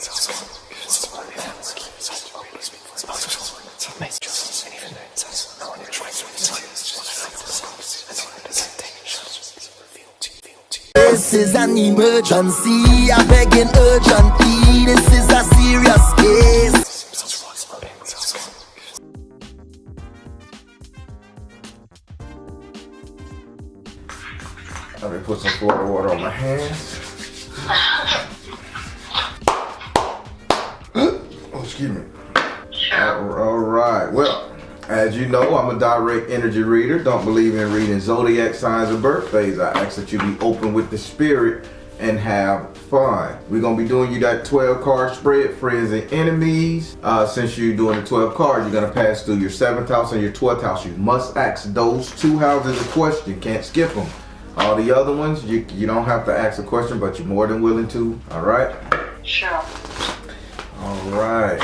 This is an emergency, I begging urgently. This is a serious case. Let me put some Florida water on my hands. Oh, excuse me. All right. Well, as you know, I'm a direct energy reader. Don't believe in reading zodiac signs or birthdays. I ask that you be open with the spirit and have fun. We're going to be doing you that 12 card spread, friends and enemies. Since you're doing the 12 cards, you're going to pass through your 7th house and your 12th house. You must ask those 2 houses a question. Can't skip them. All the other ones, you don't have to ask a question, but you're more than willing to. All right? Sure. All right.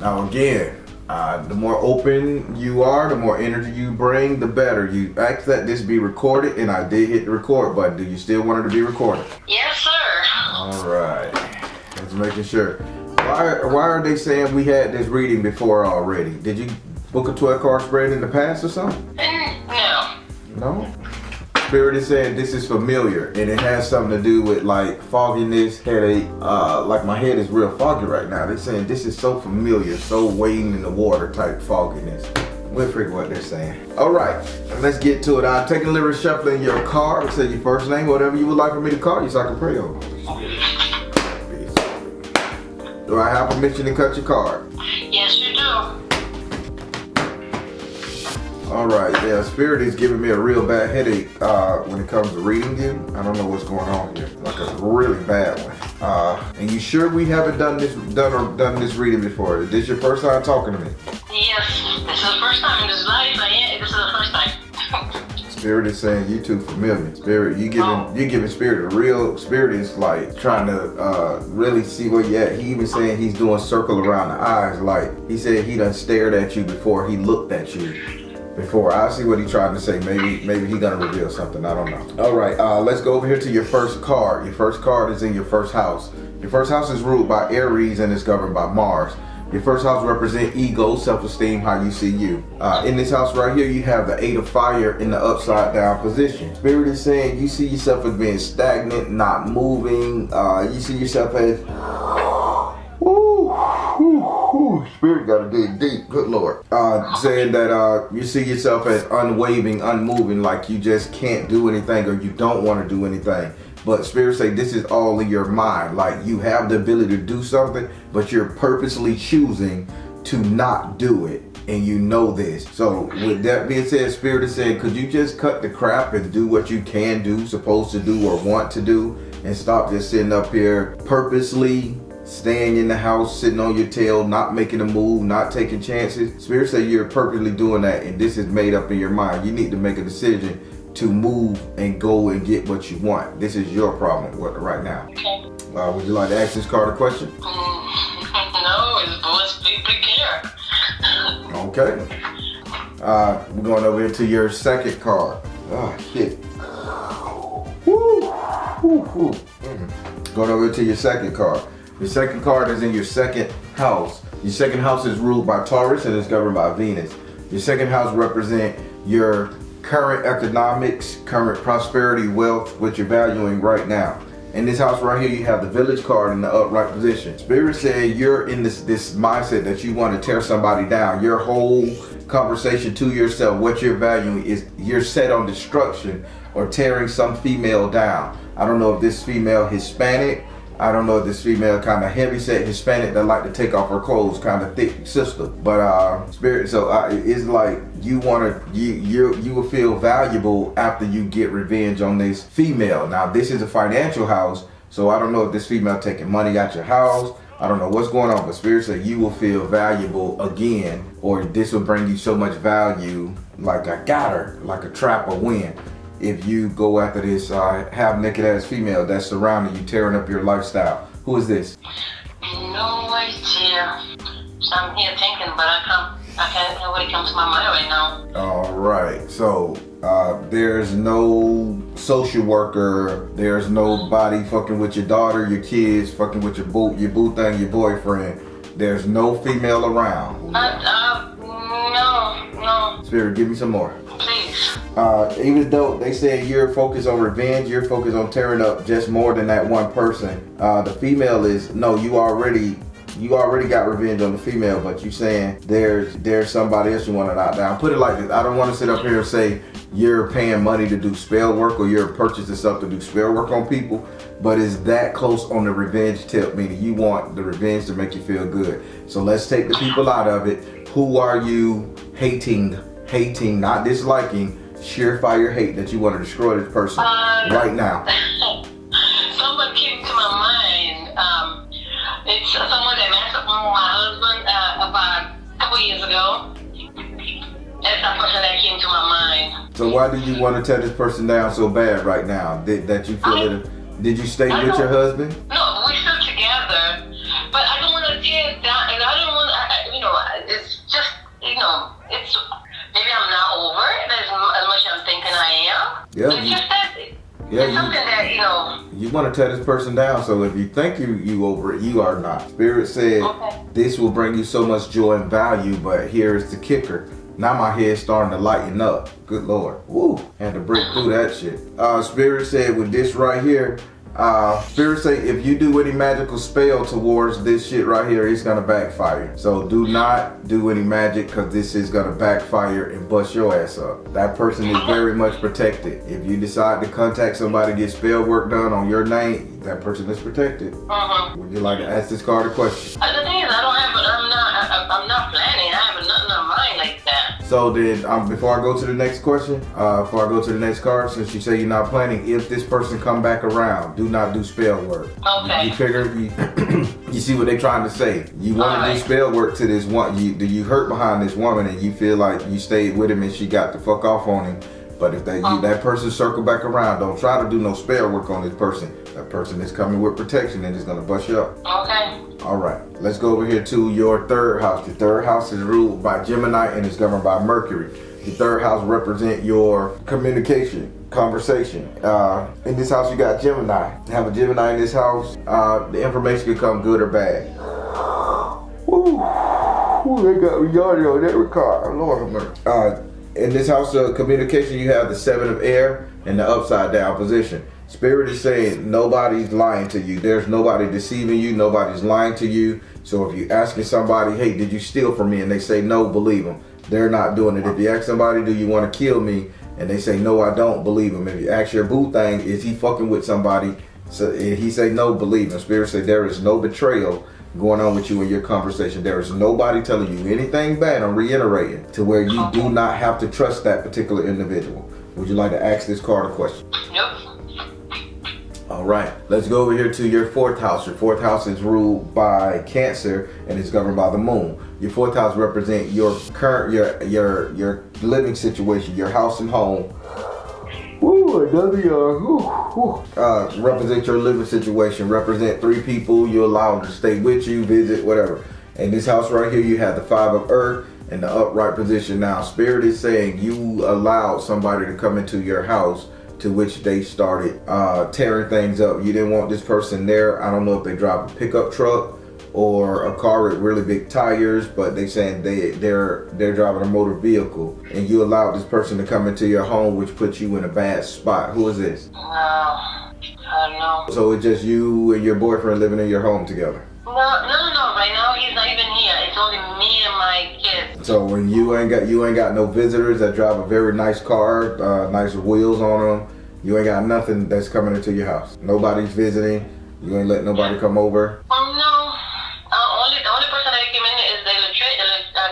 Now again, the more open you are, the more energy you bring, the better. You ask that this be recorded, and I did hit the record button. Do you still want it to be recorded? Yes, sir. All right. Just making sure. Why are they saying we had this reading before already? Did you book a 12 card spread in the past or something? No. No? Spirit is saying this is familiar, and it has something to do with like fogginess, headache. Like my head is real foggy right now. They're saying this is so familiar, so wading in the water type fogginess. We'll figure what they're saying. All right, let's get to it. I'm taking a little shuffling your card. Say your first name, whatever you would like for me to call you, so I can pray over. Do I have permission to cut your card? Yes, you do. All right, yeah, Spirit is giving me a real bad headache when it comes to reading you. I don't know what's going on here, like a really bad one. And you sure we haven't done this reading before? Is this your first time talking to me? Yes, this is the first time in this life. This is the first time. Spirit is saying you too familiar. Spirit, you giving Spirit a real. Spirit is like trying to really see where you at. He even saying he's doing circle around the eyes, like he said he done stared at you before he looked at you. Before I see what he's trying to say, maybe he's gonna reveal something. I don't know. All right, let's go over here to your first card. Your first card is in your first house. Your first house is ruled by Aries and is governed by Mars. Your first house represents ego, self-esteem, how you see you. In this house right here, you have the 8 of fire in the upside down position. Spirit is saying you see yourself as being stagnant, not moving. You see yourself as Spirit gotta dig deep, good Lord. Saying that you see yourself as unwavering, unmoving, like you just can't do anything or you don't want to do anything. But Spirit say this is all in your mind. Like you have the ability to do something, but you're purposely choosing to not do it. And you know this. So with that being said, Spirit is saying, could you just cut the crap and do what you can do, supposed to do, or want to do, and stop just sitting up here purposely staying in the house, sitting on your tail, not making a move, not taking chances. Spirit say you're purposely doing that, and this is made up in your mind. You need to make a decision to move and go and get what you want. This is your problem right now. Okay. Would you like to ask this card a question? No, it's boys be here. Okay. We're going over here to your second card. Oh, shit. Woo. Woo, woo. Going over to your second card. Your second card is in your second house. Your second house is ruled by Taurus and is governed by Venus. Your second house represents your current economics, current prosperity, wealth, what you're valuing right now. In this house right here, you have the Village card in the upright position. Spirit said you're in this mindset that you want to tear somebody down. Your whole conversation to yourself, what you're valuing is you're set on destruction or tearing some female down. I don't know if this female Hispanic, I don't know if this female kind of heavyset Hispanic that like to take off her clothes, kind of thick sister. But Spirit, so it's like you will feel valuable after you get revenge on this female. Now this is a financial house, so I don't know if this female taking money out your house. I don't know what's going on, but Spirit said you will feel valuable again, or this will bring you so much value, like I got her, like a trap or win. If you go after this half naked ass female that's surrounding you, tearing up your lifestyle. Who is this? No idea. So I'm here thinking, but I can't, nobody comes to my mind right now. All right, so There's no social worker. There's nobody fucking with your daughter, your kids, fucking with your boo thing, your boyfriend. There's no female around. No. Spirit, give me some more. Please. Even though they say you're focused on revenge, you're focused on tearing up just more than that one person. The female is, no, you already got revenge on the female, but you saying there's somebody else you want to knock down. Put it like this. I don't want to sit up here and say you're paying money to do spell work or you're purchasing stuff to do spell work on people, but it's that close on the revenge tip, meaning you want the revenge to make you feel good. So let's take the people out of it. Who are you hating, not disliking, sheer fire hate that you want to destroy this person right now? Someone came to my mind. It's someone that messed up with my husband about a couple years ago. That's the person that came to my mind. So why do you want to tear this person down so bad right now? That you feel it? Did you stay with your husband? No, we're still together, but I don't want to tear it down, and I don't want to, it's just, it's, maybe I'm not over it as much as I'm thinking I am. Yeah. It's just that, it's something that, You want to tear this person down, so if you think you over it, you are not. Spirit said, This will bring you so much joy and value, but here's the kicker. Now my head's starting to lighten up. Good Lord. Woo. Had to break through that shit. Spirit said with this right here, Spirit say if you do any magical spell towards this shit right here, it's gonna backfire. So do not do any magic, because this is gonna backfire and bust your ass up. That person is very much protected. If you decide to contact somebody to get spell work done on your name, that person is protected. Would you like to ask this card a question? The thing is, I'm not planning. I have nothing on mind like that. So then, before I go to the next question, before I go to the next card, since you say you're not planning, if this person come back around, do not do spell work. Okay. You figure, you see what they're trying to say. You want to do spell work to this one, you hurt behind this woman and you feel like you stayed with him and she got the fuck off on him. But if that person circle back around, don't try to do no spell work on this person. That person is coming with protection and is gonna bust you up. Okay. All right, let's go over here to your third house. Your third house is ruled by Gemini and is governed by Mercury. The third house represents your communication, conversation. In this house, you got Gemini. Have a Gemini in this house, the information could come good or bad. Woo, they got me yawning on that record. Lord have mercy. In this house of communication, you have the 7 of air in the upside down position. Spirit is saying nobody's lying to you. There's nobody deceiving you. Nobody's lying to you. So if you're asking somebody, hey, did you steal from me? And they say no, believe them. They're not doing it. If you ask somebody, do you want to kill me? And they say no, I don't, believe them. If you ask your boo thing, is he fucking with somebody? So if he say no, believe him. Spirit say there is no betrayal going on with you in your conversation. There is nobody telling you anything bad. I'm reiterating to where you do not have to trust that particular individual. Would you like to ask this card a question? Nope. All right, let's go over here to your fourth house. Your fourth house is ruled by Cancer and is governed by the moon. Your fourth house represents your current, your living situation, your house and home. Woo, another represent your living situation. Represent 3 people. You allow them to stay with you, visit, whatever. In this house right here, you have the 5 of Earth in the upright position. Now, Spirit is saying you allowed somebody to come into your house to which they started tearing things up. You didn't want this person there. I don't know if they drive a pickup truck or a car with really big tires, but they saying they're driving a motor vehicle, and you allowed this person to come into your home, which puts you in a bad spot. Who is this? I don't know. So it's just you and your boyfriend living in your home together? No. Right now he's not even here. It's only me and my kids. So when you ain't got no visitors that drive a very nice car, nice wheels on them. You ain't got nothing that's coming into your house. Nobody's visiting. You ain't letting nobody come over. No. The only person that came in is the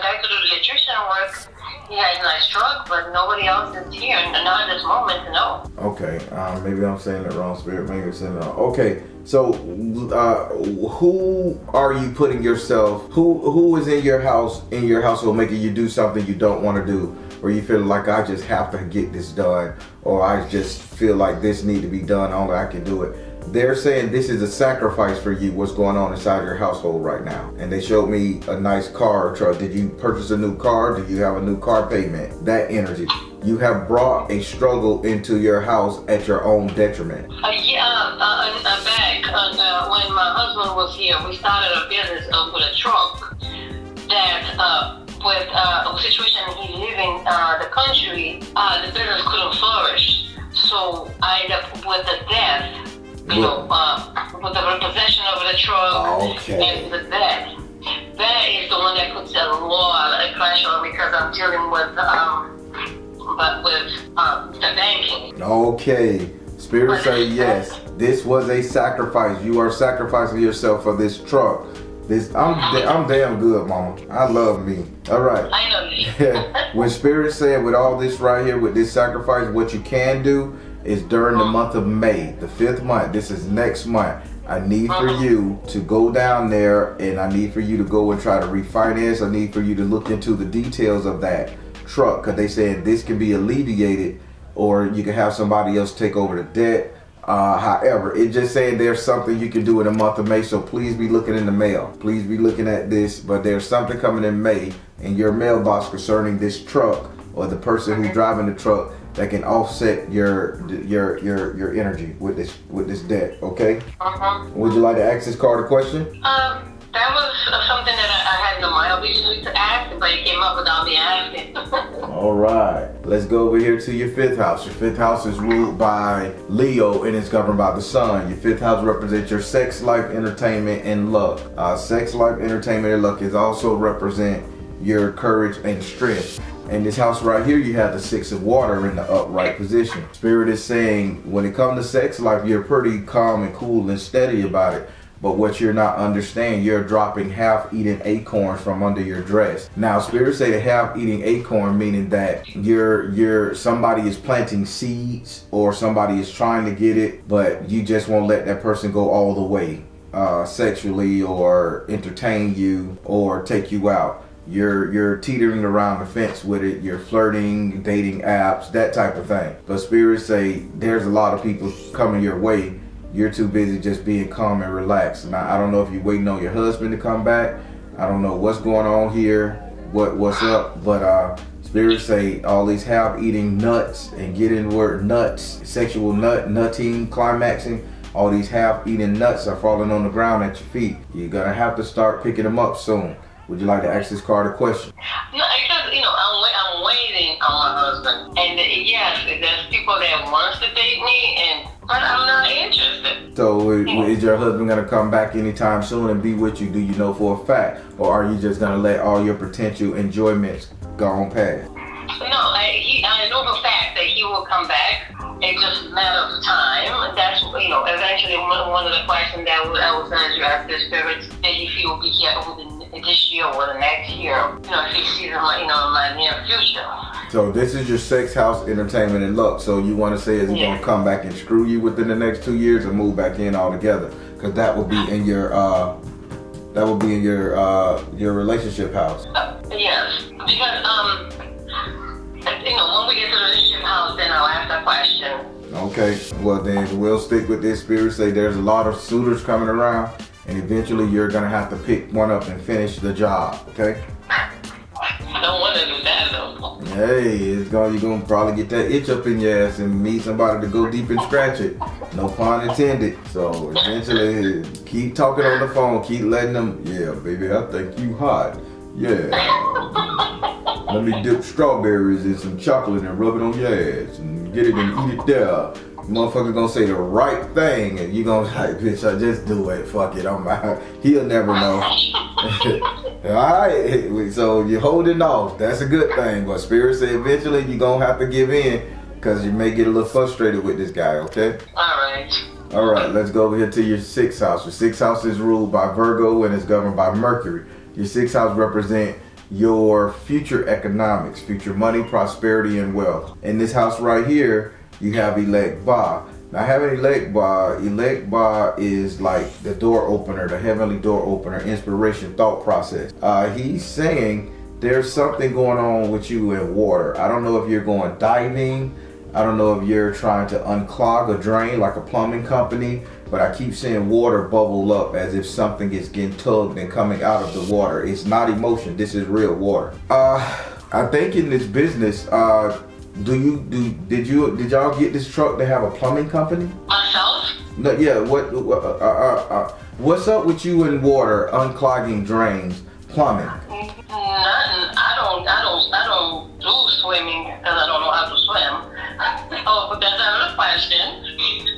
guy to do the electrician work. He has a nice truck, but nobody else is here. Not at this moment, no. Okay, maybe I'm saying it wrong, Spirit. Maybe I'm saying it wrong. Okay, so who are you putting yourself? Who is in your household, making you do something you don't want to do, or you feel like I just have to get this done, or I just feel like this need to be done. Only I can do it. They're saying this is a sacrifice for you, what's going on inside your household right now. And they showed me a nice car or truck. Did you purchase a new car? Do you have a new car payment? That energy. you have brought a struggle into your house at your own detriment. When my husband was here, we started a business with a truck that with a situation he lived in the country, the business couldn't flourish. So I ended up with the death, with the repossession of the truck and the death. That is the one that puts a lot of pressure on me because I'm dealing with the banking. Okay. Spirit say yes. This was a sacrifice. You are sacrificing yourself for this truck. I'm damn good, mama. I love me. All right. I know you. When Spirit said with all this right here, with this sacrifice, what you can do is during the month of May, the 5th month, this is next month, I need for you to go down there and I need for you to go and try to refinance. I need for you to look into the details of that truck because they said this can be alleviated or you can have somebody else take over the debt. However, it just saying there's something you can do in the month of May, so please be looking in the mail. Please be looking at this, but there's something coming in May in your mailbox concerning this truck or the person who's driving the truck that can offset your energy with this debt. Okay. Would you like to ask this card a question? That was something that I had in the mind originally to ask, but it came up without me asking. All right, let's go over here to your 5th house. Your 5th house is ruled by Leo and it's governed by the sun. Your 5th house represents your sex life, entertainment, and luck. Sex life, entertainment, and luck is also represent your courage and strength. In this house right here, you have the 6 of water in the upright position. Spirit is saying when it comes to sex life, you're pretty calm and cool and steady about it. But what you're not understanding, you're dropping half-eaten acorns from under your dress. Now, Spirit say the half-eating acorn, meaning that somebody is planting seeds or somebody is trying to get it, but you just won't let that person go all the way sexually or entertain you or take you out. You're teetering around the fence with it. You're flirting, dating apps, that type of thing. But Spirit say there's a lot of people coming your way. You're too busy just being calm and relaxed. Now, I don't know if you're waiting on your husband to come back. I don't know what's going on here, what's up, but Spirit say all these half-eating nuts and getting word nuts, sexual nutting, climaxing, all these half-eaten nuts are falling on the ground at your feet. You're gonna have to start picking them up soon. Would you like to ask this card a question? No, because I'm waiting on my husband, and yes, there's people that wants to date me, but I'm not interested. So is your husband gonna come back anytime soon and be with you? Do you know for a fact, or are you just gonna let all your potential enjoyments go on past? No, I know for a fact that he will come back. It's just a matter of time. That's eventually one of the questions that I was going to ask the spirits, that if he will be here within this year or the next year, if he sees in my near future. So this is your sex, house, entertainment, and luck. So you want to say is he going to come back and screw you within the next 2 years or move back in altogether? Because that would be in your your relationship house. Yes, because when we get to the relationship house, then I'll ask that question. Okay, well then we'll stick with this. Spirit say there's a lot of suitors coming around, and eventually you're gonna have to pick one up and finish the job. Okay. I don't want to do that though. Hey, you're gonna probably get that itch up in your ass and meet somebody to go deep and scratch it. No pun intended. So eventually, keep talking on the phone, keep letting them. Yeah, baby, I think you hot. Yeah. Let me dip strawberries in some chocolate and rub it on your ass and get it and eat it there. Motherfucker gonna say the right thing and you gonna like, bitch, I just do it. Fuck it, I'm out. He'll never know. Alright, so you're holding off. That's a good thing. But Spirit said eventually you're gonna have to give in because you may get a little frustrated with this guy, okay? Alright, let's go over here to your 6th house. Your 6th house is ruled by Virgo and is governed by Mercury. Your 6th house represents your future economics, future money, prosperity, and wealth. In this house right here, you have elect Ba. Now having elect Ba is like the door opener, the heavenly door opener, inspiration, thought process. He's saying there's something going on with you in water. I don't know if you're going diving. I don't know if you're trying to unclog a drain like a plumbing company, but I keep seeing water bubble up as if something is getting tugged and coming out of the water. It's not emotion, this is real water. I think in this business, Did y'all get this truck to have a plumbing company? Myself? No, yeah. What's up with you and water, unclogging drains, plumbing? Nothing. I don't do swimming because I don't know how to swim. So that's another question.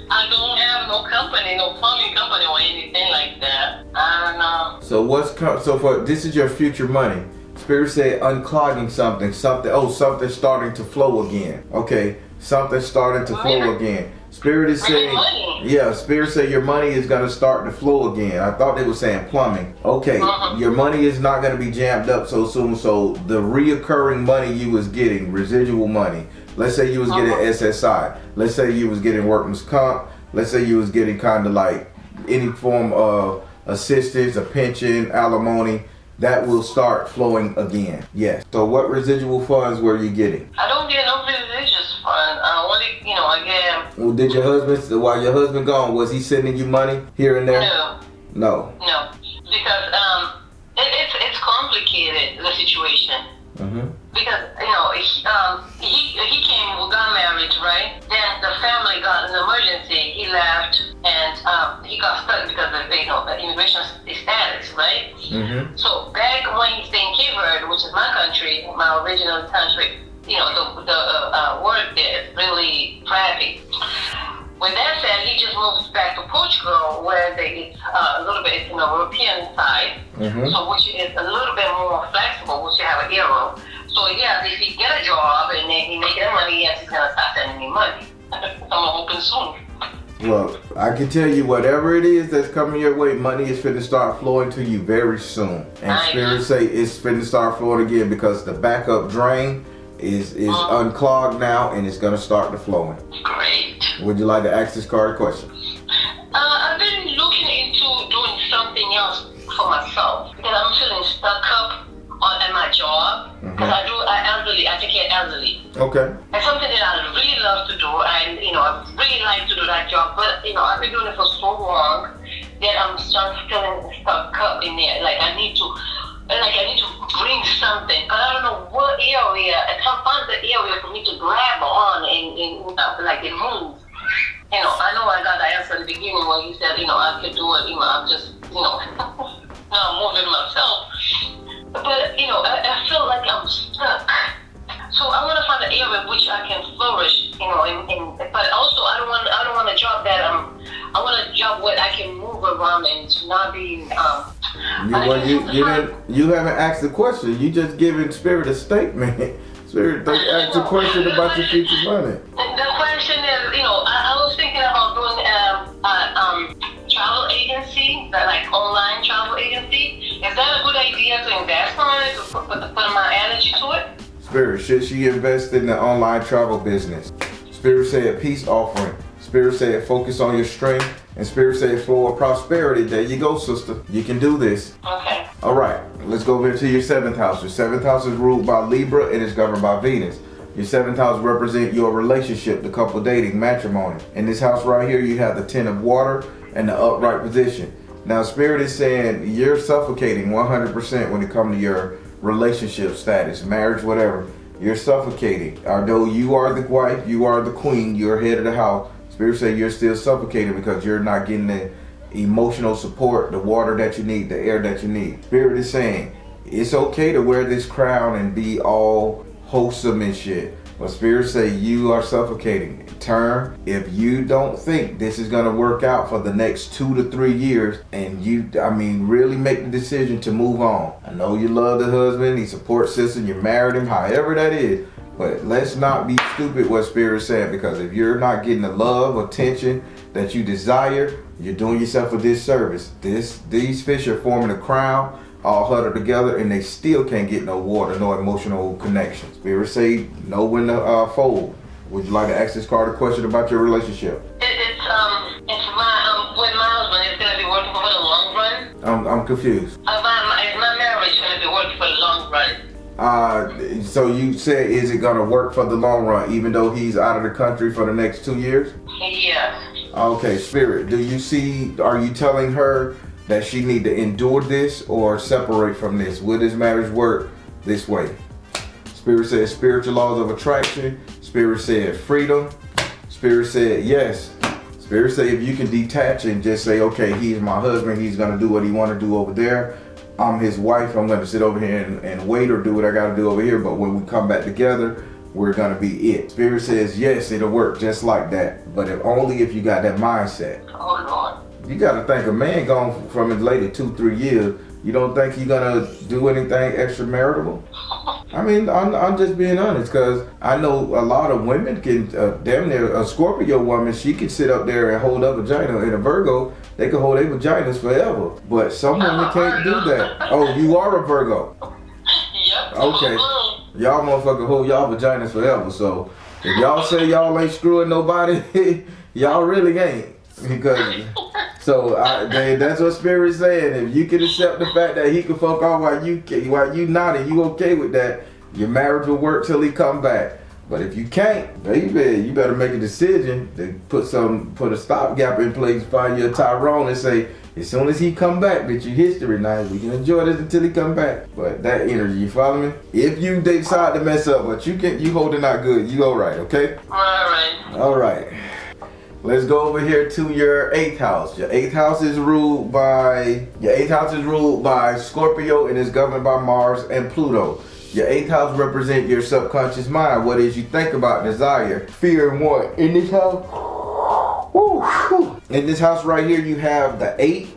I don't have no company, no plumbing company or anything like that. I don't know. So this is your future money. Spirit said unclogging something, something starting to flow again. Okay, something starting to flow again. Spirit is saying, yeah, Spirit said your money is going to start to flow again. I thought they were saying plumbing. Okay, your money is not going to be jammed up so soon. So the reoccurring money you was getting, residual money, let's say you was getting SSI. Let's say you was getting workman's comp. Let's say you was getting kind of like any form of assistance, a pension, alimony. That will start flowing again. Yes. So what residual funds were you getting? I don't get no religious fund. I get. Well, did your husband, while your husband gone, was he sending you money here and there? No. Because it's complicated, the situation. Because he came, we got married, right? Then the family got an emergency. He left and he got stuck because of the immigration status, right? So back when he stayed in Cape Verde, which is my country, my original country, the work there is really crappy. With that said, he just moved back to Portugal, where it's a little bit in the European side, so which is a little bit more flexible, which you have an euro. So yeah, if he get a job and then he make that money, yes, he's gonna start sending me money. I'm hoping soon. Well, I can tell you whatever it is that's coming your way, money is finna start flowing to you very soon. And Spirit say it's finna start flowing again because the backup drain is unclogged now and it's gonna start to flowing. Great. Would you like to ask this card a question? I've been looking into doing something else for myself because I'm feeling stuck up at my job. Because I take care of elderly. Okay. It's something that I really love to do, and I really like to do that job. But I've been doing it for so long that I'm starting feeling stuck up in there. Like I need to bring something. But I don't know what area. I can't find the area for me to grab on and move. I know I got the answer at the beginning when you said I could do it. I'm just now I'm moving myself. But I feel like I'm stuck. So I want to find an area in which I can flourish. But also I don't want a job that I want a job where I can move around and not be. You haven't asked the question. You just giving Spirit a statement. Spirit asked a question about your future money. The question is, I was thinking about doing travel agency, like online travel agency. Is that a good idea to invest on it, to put my energy to it? Spirit, should she invest in the online travel business? Spirit said peace offering. Spirit said focus on your strength. And Spirit said flow of prosperity. There you go, sister. You can do this. Okay. All right, let's go over to your 7th house. Your 7th house is ruled by Libra and is governed by Venus. Your 7th house represents your relationship, the couple dating, matrimony. In this house right here, you have the 10 of water and the upright position. Now, Spirit is saying you're suffocating 100% when it comes to your relationship status, marriage, whatever. You're suffocating. Although you are the wife, you are the queen, you're head of the house, Spirit says you're still suffocating because you're not getting the emotional support, the water that you need, the air that you need. Spirit is saying it's okay to wear this crown and be all wholesome and shit. But Spirit say you are suffocating. Turn, if you don't think this is gonna work out for the next 2 to 3 years, and really make the decision to move on. I know you love the husband, he supports system, you married him, however that is. But let's not be stupid what Spirit said, because if you're not getting the love, attention that you desire, you're doing yourself a disservice. These fish are forming a crown, all huddled together, and they still can't get no water, no emotional connection. Spirit say know when to fold. Would you like to ask this card a question about your relationship? It's with my husband. It's gonna be working for the long run. I'm confused. Is my marriage gonna be working for the long run? So you said, is it gonna work for the long run, even though he's out of the country for the next 2 years? Yeah. Okay, Spirit, are you telling her that she need to endure this or separate from this? Will this marriage work this way? Spirit says spiritual laws of attraction. Spirit said freedom. Spirit said yes. Spirit said if you can detach and just say, okay, he's my husband, he's gonna do what he wanna do over there. I'm his wife, I'm gonna sit over here and wait or do what I gotta do over here, but when we come back together, we're gonna be it. Spirit says yes, it'll work just like that, but only if you got that mindset. Oh Lord. You gotta think a man gone from his lady 2-3 years, you don't think he's gonna do anything extramarital? I mean, I'm just being honest, because I know a lot of women can, damn near, a Scorpio woman, she can sit up there and hold up vagina. And a Virgo, they can hold their vaginas forever. But some women can't do that. Oh, you are a Virgo? Yep. Okay. Y'all motherfucker hold y'all vaginas forever. So if y'all say y'all ain't screwing nobody, y'all really ain't. Because so that's what Spirit's saying. If you can accept the fact that he can fuck off while you not, and you okay with that, your marriage will work till he come back. But if you can't, baby, you better make a decision to put a stopgap in place, find you a Tyrone, and say, as soon as he come back, bitch, your history now. We can enjoy this until he come back. But that energy, you follow me? If you decide to mess up, but you holding out good, you go right, okay? All right. Let's go over here to your 8th house. Your 8th house is ruled by Scorpio and is governed by Mars and Pluto. Your 8th house represents your subconscious mind. What is you think about, desire, fear, and want. In this house, in this house right here, you have the 8.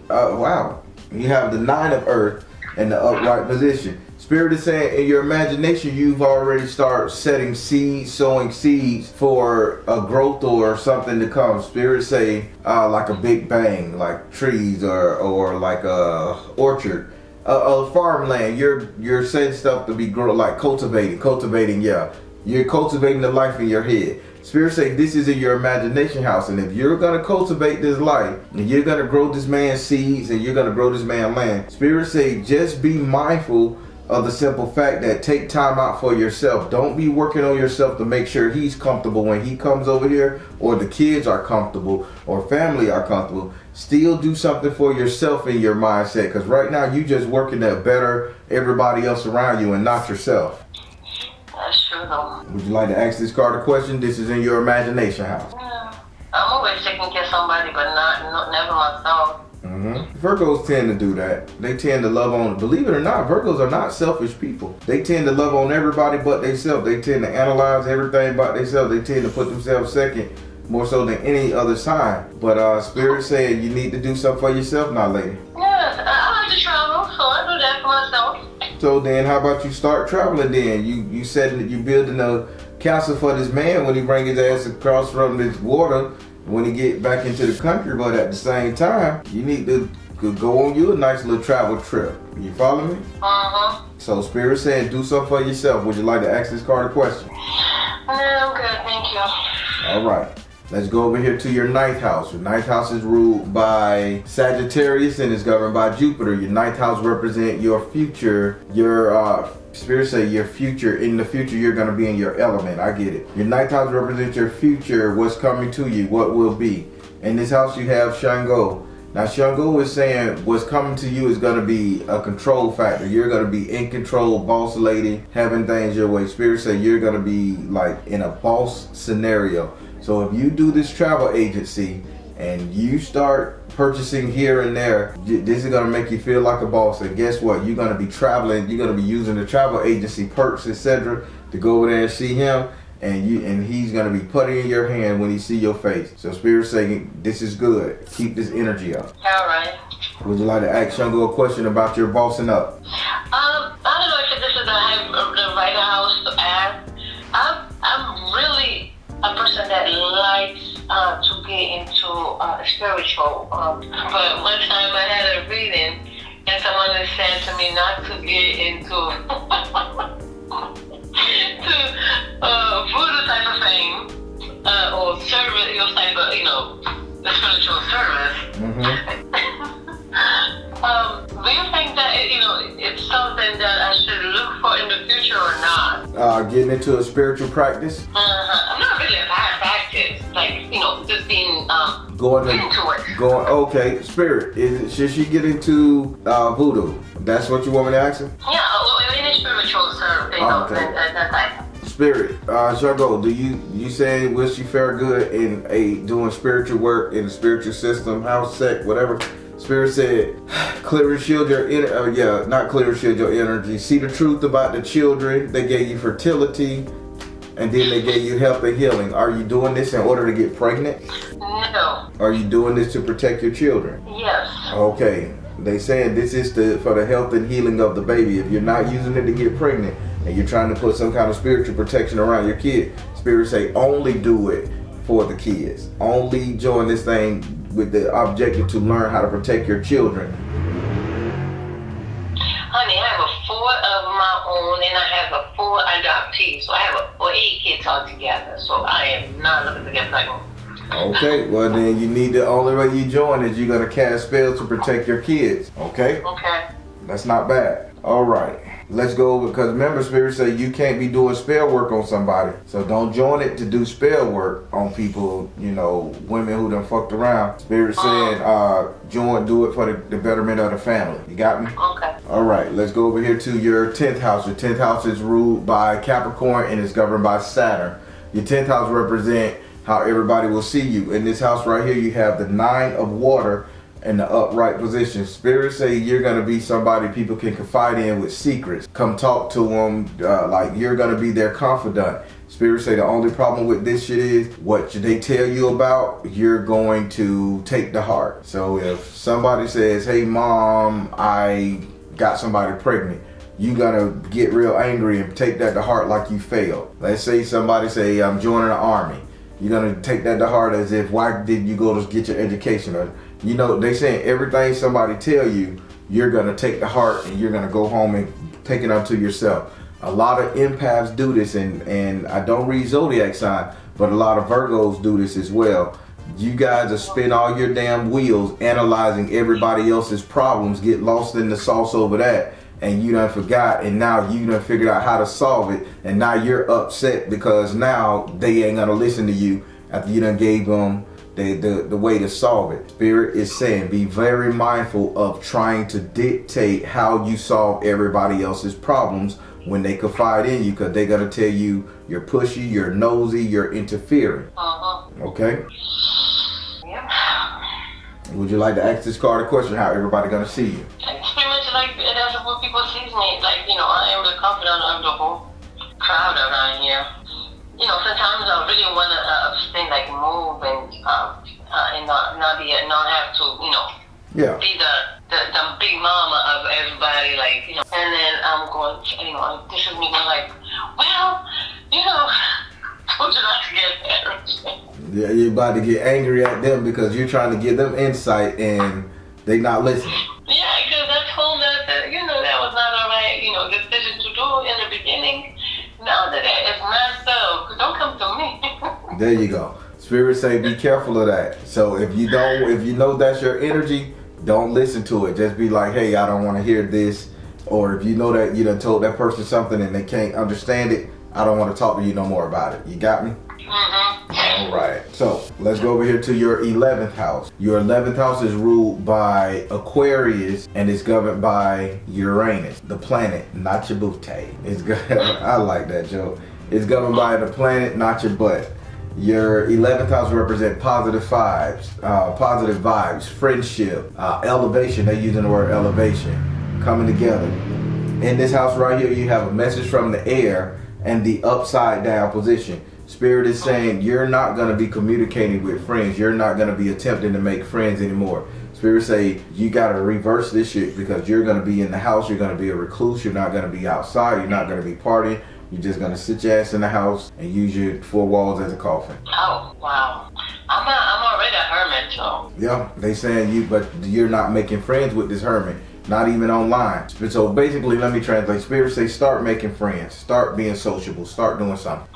You have the 9 of Earth in the upright position. Spirit is saying in your imagination, you've already started setting seeds, sowing seeds for a growth or something to come. Spirit say like a big bang, like trees or like a orchard, a farmland. You're setting stuff to be grown, like cultivating. Yeah, you're cultivating the life in your head. Spirit say this is in your imagination house, and if you're gonna cultivate this life, and you're gonna grow this man's seeds, and you're gonna grow this man's land, Spirit say just be mindful of the simple fact that take time out for yourself. Don't be working on yourself to make sure he's comfortable when he comes over here, or the kids are comfortable, or family are comfortable. Still do something for yourself in your mindset, because right now you just working to better everybody else around you and not yourself. That's true though. Would you like to ask this card a question? This is in your imagination house. Yeah. I'm always taking care of somebody, but never myself. Virgos tend to do that. They tend to love on, believe it or not, Virgos are not selfish people. They tend to love on everybody but themselves. They tend to analyze everything about themselves. They tend to put themselves second more so than any other sign. But Spirit saying you need to do something for yourself now, lady. Yes, I like to travel, so I do that for myself. So then how about you start traveling then? You said that you building a castle for this man when he bring his ass across from this water when he get back into the country, but at the same time, you need to go on you a nice little travel trip. You follow me? So Spirit saying do something for yourself. Would you like to ask this card a question? No, I'm good, thank you. All right. Let's go over here to your 9th house. Your 9th house is ruled by Sagittarius and is governed by Jupiter. Your 9th house represents your future, your Spirit say your future. In the future, you're going to be in your element. I get it. Your 9th house represents your future, what's coming to you, what will be. In this house, you have Shango. Now, Shango is saying what's coming to you is going to be a control factor. You're going to be in control, boss lady, having things your way. Spirit say you're going to be like in a boss scenario. So if you do this travel agency and you start purchasing here and there, this is going to make you feel like a boss. And guess what? You're going to be traveling. You're going to be using the travel agency perks, etc., to go over there and see him. And he's going to be putting in your hand when he see your face. So Spirit saying this is good. Keep this energy up. All right. Would you like to ask Shango a question about your bossing up? I don't know if this is the right house to ask. I'm really a person that likes to get into spiritual. But one time I had a reading and someone had said to me not to get into voodoo type of thing or service, type of, the spiritual service. Do you think that it's something that I should look for in the future or not? Getting into a spiritual practice? I'm not really a practice, like just being going into it. Okay, Spirit. Should she get into voodoo? That's what you want me to ask her? Yeah, well, any spiritual service, that type. Spirit, Shango, do you say will she fare good in doing spiritual work in the spiritual system, house, sect, whatever? Spirit said, clear and shield your not clear and shield your energy. See the truth about the children. They gave you fertility, and then they gave you health and healing. Are you doing this in order to get pregnant? No. Are you doing this to protect your children? Yes. Okay. They saying this is for the health and healing of the baby. If you're not using it to get pregnant and you're trying to put some kind of spiritual protection around your kid, Spirit say only do it for the kids. Only join this thing with the objective to learn how to protect your children. Honey, I have 4 of my own and I have 4 adoptees. So I have 8 kids altogether. So I am not looking to get pregnant. Okay, well then you need the only way you join is you're gonna cast spells to protect your kids. Okay? Okay. That's not bad. All right. Let's go, because remember, Spirit say you can't be doing spell work on somebody. So don't join it to do spell work on people, women who done fucked around. Spirit said do it for the betterment of the family. You got me? Okay. All right, let's go over here to your 10th house. Your 10th house is ruled by Capricorn and is governed by Saturn. Your 10th house represent how everybody will see you. In this house right here, you have the 9 of water in the upright position. Spirit say you're going to be somebody people can confide in with secrets. Come talk to them like you're going to be their confidant. Spirit say the only problem with this shit is what they tell you about, you're going to take to heart. So if somebody says, hey mom, I got somebody pregnant, you gotta get real angry and take that to heart like you failed. Let's say somebody say, I'm joining the army. You're gonna take that to heart as if, why did you go to get your education? Or, they saying everything somebody tell you, you're gonna take to heart and you're gonna go home and take it unto yourself. A lot of empaths do this, and I don't read zodiac sign, but a lot of Virgos do this as well. You guys will spin all your damn wheels analyzing everybody else's problems, get lost in the sauce over that, and you done forgot, and now you done figured out how to solve it, and now you're upset because now they ain't gonna listen to you after you done gave them the way to solve it. Spirit is saying be very mindful of trying to dictate how you solve everybody else's problems when they confide in you, because they're gonna tell you you're pushy, you're nosy, you're interfering. Okay? Yep. Would you like to ask this card a question? How everybody gonna see you? It's pretty much like that's what people see me. Like, I am the confidant of the whole crowd around here. Sometimes I really want to abstain, like move and not have to, be the big mama of everybody, like, and then I'm going, this is me going like, well, told you not to get married. Yeah, you're about to get angry at them because you're trying to give them insight and they not listening. Yeah, because I told them that was not the right, decision to do in the beginning. Now that it's not so, don't come to me. There you go. Spirit say be careful of that. So if you know that's your energy, don't listen to it. Just be like, hey, I don't want to hear this. Or if you know that you done told that person something and they can't understand it, I don't want to talk to you no more about it. You got me? All right. So let's go over here to your 11th house. Your 11th house is ruled by Aquarius and is governed by Uranus, the planet, not your booty. I like that joke. It's governed by the planet, not your butt. Your 11th house represents positive vibes, friendship, elevation. They're using the word elevation, coming together. In this house right here, you have a message from the air and the upside down position. Spirit is saying you're not going to be communicating with friends. You're not going to be attempting to make friends anymore. Spirit say you got to reverse this shit because you're going to be in the house. You're going to be a recluse. You're not going to be outside. You're not going to be partying. You're just going to sit your ass in the house and use your 4 walls as a coffin. Oh, wow. I'm already a hermit, so. Yeah, they saying but you're not making friends with this hermit. Not even online. So basically, let me translate. Spirit say start making friends. Start being sociable. Start doing something.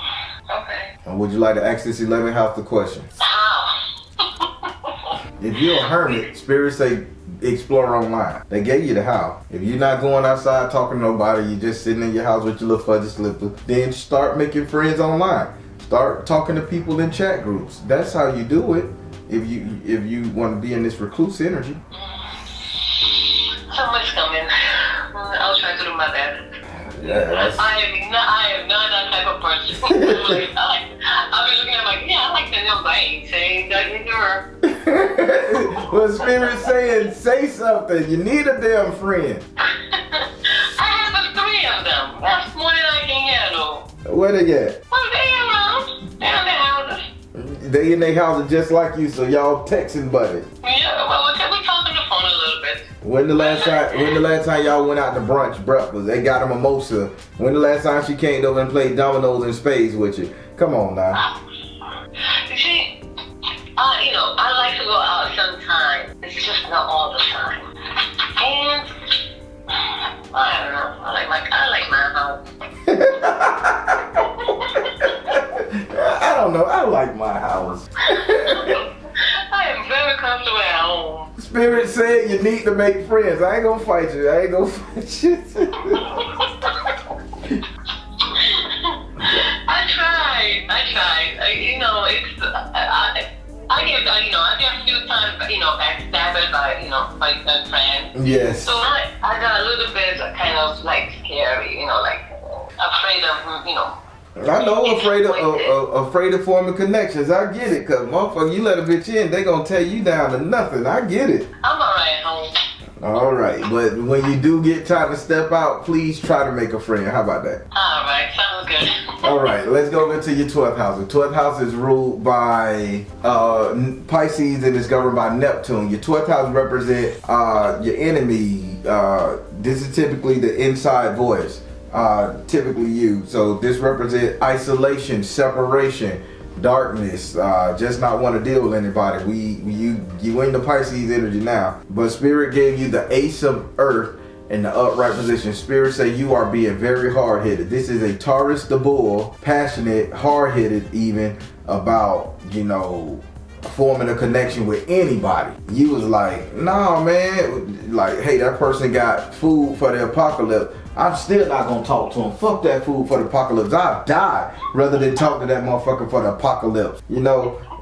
Okay. And would you like to ask this 11th house the question? How? If you're a hermit, Spirit say explore online. They gave you the how. If you're not going outside talking to nobody, you're just sitting in your house with your little fudgy slipper, then start making friends online. Start talking to people in chat groups. That's how you do it. If you want to be in this recluse energy. So much coming. I'll try to do my best. I am not that type of person. Like, I'll be looking at like, yeah, I like the number. I ain't saying nothing to her. Well, Spirit saying, say something. You need a damn friend. I have 3 of them. That's more than I can handle. Where they at? Well, they around. They're in the houses. They in their houses just like you, so y'all texting buddies. Yeah, well, we talk on the phone a little bit. When the last time y'all went out to brunch breakfast? They got a mimosa. When the last time she came over and played dominoes and spades with you? Come on now. You see, I like to go out sometimes. It's just not all the time. And I don't know. I like my house. I don't know. I like my house. I am very comfortable at home. Spirit said you need to make friends. I ain't gonna fight you. I tried. I get a few times, backstabbed by friends. Yes. So I got a little bit kind of like scary, afraid of, I know, afraid of forming connections. I get it, cause motherfucker, you let a bitch in, they gonna tear you down to nothing. I get it. I'm alright at home. All right, but when you do get time to step out, please try to make a friend. How about that? All right, sounds good. All right, let's go into your 12th house. The 12th house is ruled by Pisces and is governed by Neptune. Your 12th house represents your enemy. This is typically the inside voice. Typically you. So this represents isolation, separation, darkness, just not want to deal with anybody. You in the Pisces energy now. But Spirit gave you the Ace of Earth in the upright position. Spirit say you are being very hard-headed. This is a Taurus the bull, passionate, hard-headed even about, forming a connection with anybody. You was like, nah, man, like, hey, that person got food for the apocalypse. I'm still not gonna talk to him. Fuck that food for the apocalypse. I'll die rather than talk to that motherfucker for the apocalypse.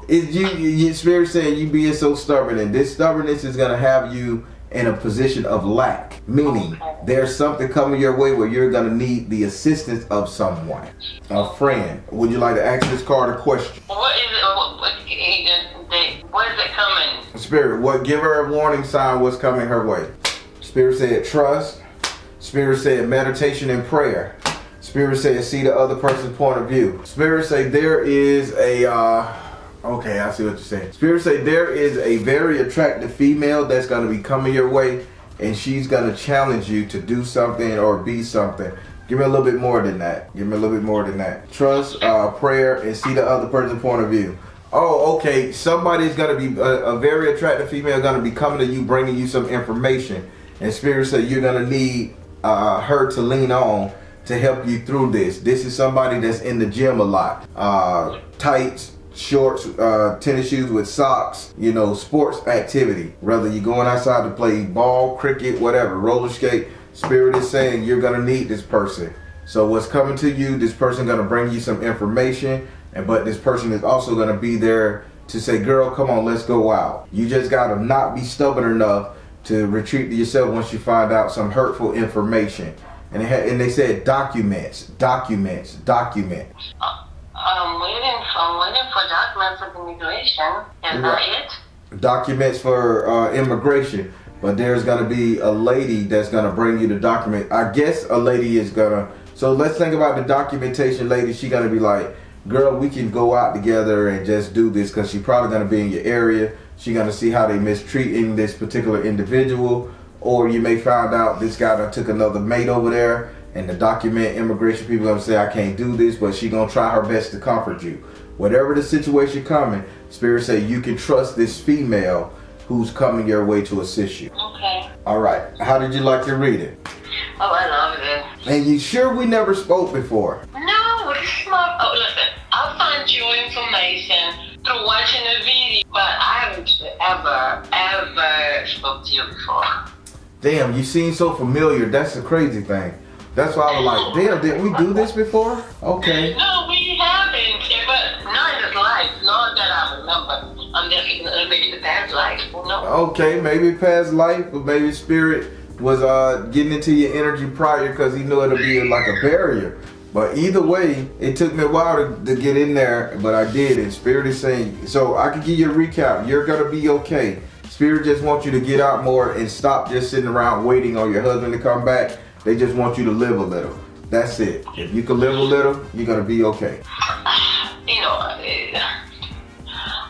It's your Spirit saying you being so stubborn, and this stubbornness is gonna have you in a position of lack. Meaning, there's something coming your way where you're gonna need the assistance of someone, a friend. Would you like to ask this card a question? What is it? What is it coming? Spirit, give her a warning sign what's coming her way. Spirit said trust. Spirit said meditation and prayer. Spirit said see the other person's point of view. Spirit say there is a okay, I see what you're saying. Spirit say there is a very attractive female that's gonna be coming your way, and she's gonna challenge you to do something or be something. Give me a little bit more than that. Trust, prayer, and see the other person's point of view. Oh, okay. Somebody's gonna be a very attractive female gonna be coming to you, bringing you some information. And Spirit said you're gonna need her to lean on to help you through this. This is somebody that's in the gym a lot. Tights, shorts, tennis shoes with socks, sports activity. Whether you're going outside to play ball, cricket, whatever, roller skate, Spirit is saying you're gonna need this person. So what's coming to you, this person gonna bring you some information, but this person is also gonna be there to say, girl, come on, let's go out. You just gotta not be stubborn enough to retreat to yourself once you find out some hurtful information. And they said documents. I'm waiting for documents of immigration. Is that it? Documents for immigration. But there's gonna be a lady that's gonna bring you the document. I guess a lady is gonna, so let's think about the documentation lady. She gonna be like, girl, we can go out together and just do this, because she's probably gonna be in your area. She's gonna see how they mistreating this particular individual, or you may find out this guy that took another mate over there, and the document immigration people gonna say, I can't do this, but she gonna try her best to comfort you. Whatever the situation coming, Spirit say you can trust this female who's coming your way to assist you. Okay. All right. How did you like your reading? Oh, I love it. And you sure we never spoke before? No, this is my. Oh, listen. I'll find your information through watching the video, but I haven't ever spoke to you before. Damn, you seem so familiar. That's the crazy thing. That's why I was like, damn, did we do this before? Okay. No, we haven't, but not in this life. Not that I remember. I'm just maybe the past life. Who knows? Okay, maybe past life, or maybe Spirit was getting into your energy prior because he knew it'd be like a barrier. But either way, it took me a while to get in there, but I did. And Spirit is saying, so I can give you a recap. You're gonna be okay. Spirit just wants you to get out more and stop just sitting around waiting on your husband to come back. They just want you to live a little. That's it. If you can live a little, you're gonna be okay. You know,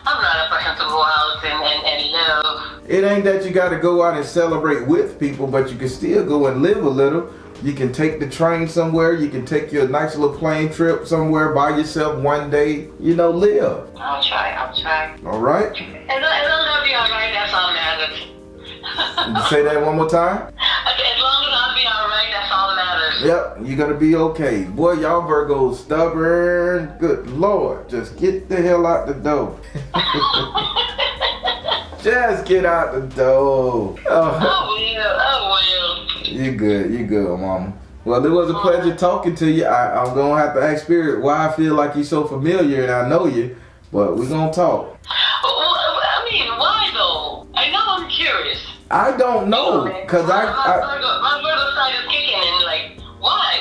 I'm not a person to go out and live. It ain't that you gotta go out and celebrate with people, but you can still go and live a little. You can take the train somewhere. You can take your nice little plane trip somewhere by yourself one day. You know, live. I'll try. All right? As long as I'll be all right, that's all that matters. Say that one more time. As long as I'll be all right, that's all that matters. Yep, you're gonna be okay. Boy, y'all Virgos stubborn. Good Lord, just get the hell out the door. Just get out the door. Oh. I will. You good, mama. Well, it was a pleasure talking to you. I'm gonna have to ask Spirit why I feel like you're so familiar and I know you, but we're gonna talk. I mean, why though? I know I'm curious. I don't know, cause my Virgo side is kicking in. Like, why?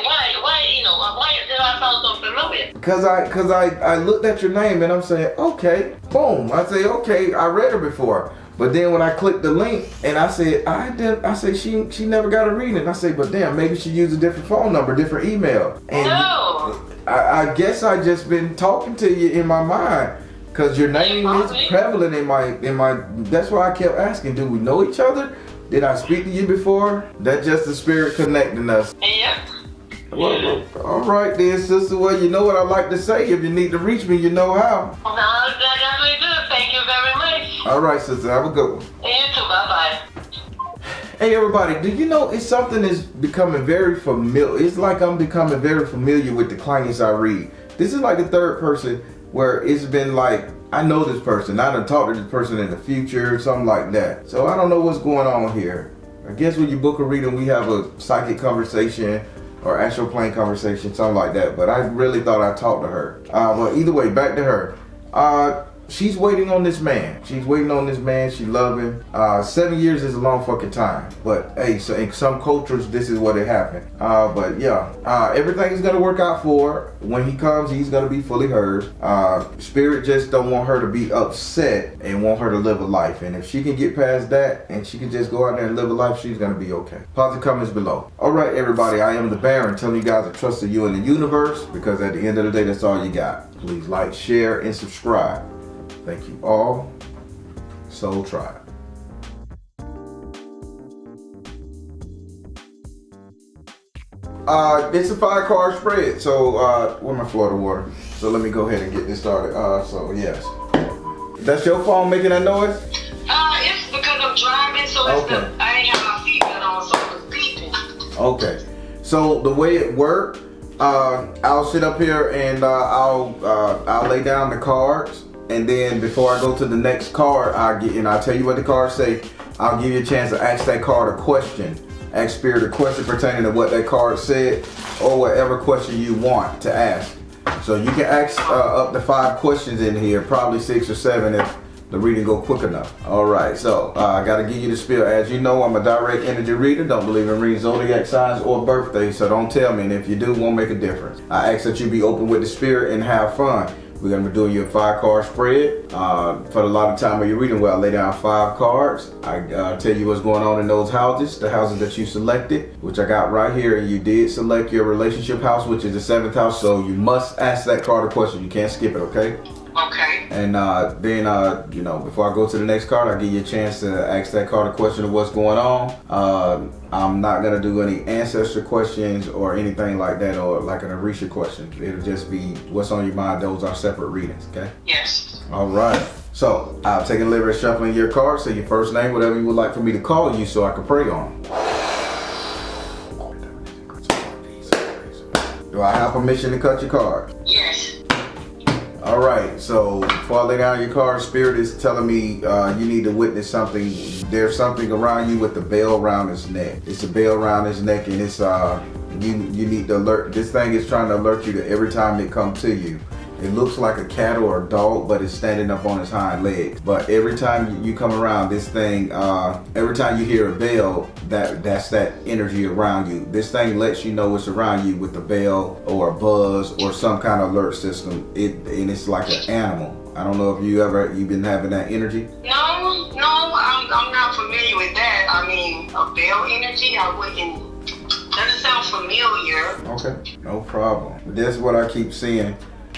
You know, why did I sound so familiar? Cause I looked at your name and I'm saying, okay, boom. I say, okay, I read her before. But then when I clicked the link and I said she never got a reading. I say, but damn, maybe she used a different phone number, different email. And no. I guess I just been talking to you in my mind. Cause your name is prevalent in my that's why I kept asking, do we know each other? Did I speak to you before? That's just the Spirit connecting us. Yep. Well, all right then, sister. Well, you know what I like to say. If you need to reach me, you know how. No, I definitely do. Thank you very much. All right, sister. Have a good one. You too. Bye-bye. Hey, everybody. Do you know it's something that's becoming very familiar? It's like I'm becoming very familiar with the clients I read. This is like the third person where it's been like, I know this person. I done talked to this person in the future, something like that. So I don't know what's going on here. I guess when you book a reading, we have a psychic conversation or astral plane conversation, something like that. But I really thought I talked to her. But either way, back to her. She's waiting on this man. She's waiting on this man. She love him. 7 years is a long fucking time. But hey, so in some cultures, this is what it happened. But yeah, everything is gonna work out for her. When he comes, he's gonna be fully hers. Spirit just don't want her to be upset and want her to live a life. And if she can get past that and she can just go out there and live a life, she's gonna be okay. Positive comments below. All right, everybody. I am the Baron, telling you guys to trust in you and the universe, because at the end of the day, that's all you got. Please like, share, and subscribe. Thank you all. Soul Tribe. It's a 5-card spread. So where my Florida water? So let me go ahead and get this started. So yes. That's your phone making that noise? It's because I'm driving, so okay. I ain't have my seatbelt on, so it's beeping. Okay. So the way it worked, I'll sit up here and I'll lay down the cards. And then before I go to the next card, I'll tell you what the cards say. I'll give you a chance to ask that card a question. Ask Spirit a question pertaining to what that card said, or whatever question you want to ask. So you can ask up to 5 questions in here, probably 6 or 7 if the reading go quick enough. All right, so I got to give you the spiel. As you know, I'm a direct energy reader. Don't believe in reading zodiac signs or birthdays, so don't tell me. And if you do, it won't make a difference. I ask that you be open with the Spirit and have fun. We're going to be doing your 5-card spread. For a lot of time of your reading, where I lay down 5 cards. I tell you what's going on in those houses, the houses that you selected, which I got right here. And you did select your relationship house, which is the 7th house. So you must ask that card a question. You can't skip it, okay? Okay. And then, you know, before I go to the next card, I'll give you a chance to ask that card a question of what's going on. I'm not going to do any ancestor questions or anything like that, or like an Orisha question. It'll just be what's on your mind. Those are separate readings, okay? Yes. All right. So I'll take a liberty of shuffling your cards. Say your first name, whatever you would like for me to call you so I can pray on. Do I have permission to cut your card? Yes. All right, so before I lay down your card, Spirit is telling me you need to witness something. There's something around you with the bell around his neck. It's a bell around his neck, and it's you need to alert. This thing is trying to alert you to every time it comes to you. It looks like a cat or a dog, but it's standing up on its hind legs. But every time you come around this thing, every time you hear a bell, that's that energy around you. This thing lets you know it's around you with a bell or a buzz or some kind of alert system. And it's like an animal. I don't know if you've been having that energy. No, I'm not familiar with that. I mean, a bell energy, I wouldn't. Doesn't sound familiar. Okay, no problem. That's what I keep seeing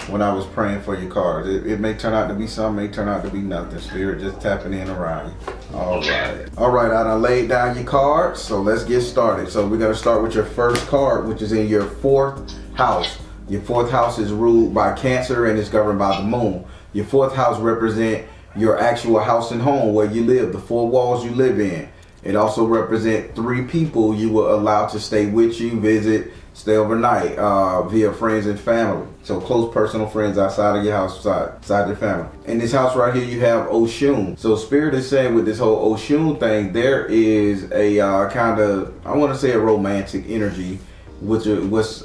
when I was praying for your cards. It may turn out to be something, may turn out to be nothing. Spirit just tapping in around you. All right, I done laid down your cards, so let's get started. So we're gonna start with your first card, which is in your 4th house. Your 4th house is ruled by Cancer and is governed by the moon. Your 4th house represents your actual house and home where you live, the 4 walls you live in. It also represents 3 people you will allow to stay with you, visit, stay overnight via friends and family. So close personal friends outside of your house, outside your family. In this house right here, you have Oshun. So Spirit is saying with this whole Oshun thing, there is a kind of, I want to say a romantic energy which was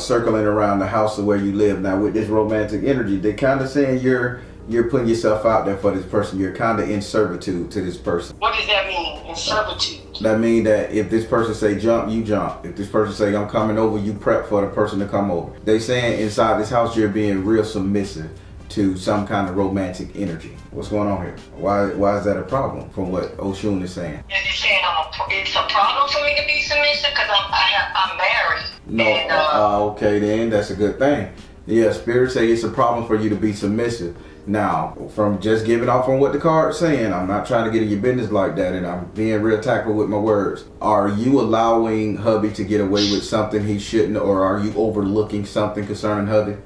circling around the house of where you live. Now with this romantic energy, they're kind of saying you're putting yourself out there for this person. You're kind of in servitude to this person. What does that mean, in servitude? That means that if this person say jump, you jump. If this person say I'm coming over, you prep for the person to come over. They saying inside this house you're being real submissive to some kind of romantic energy. What's going on here? Why is that a problem from what Oshun is saying? You're just saying it's a problem for me to be submissive because I'm married. No, and, okay then, that's a good thing. Yeah, Spirit say it's a problem for you to be submissive. Now, from just giving off on what the card's saying, I'm not trying to get in your business like that, and I'm being real tactful with my words. Are you allowing hubby to get away with something he shouldn't, or are you overlooking something concerning hubby? Am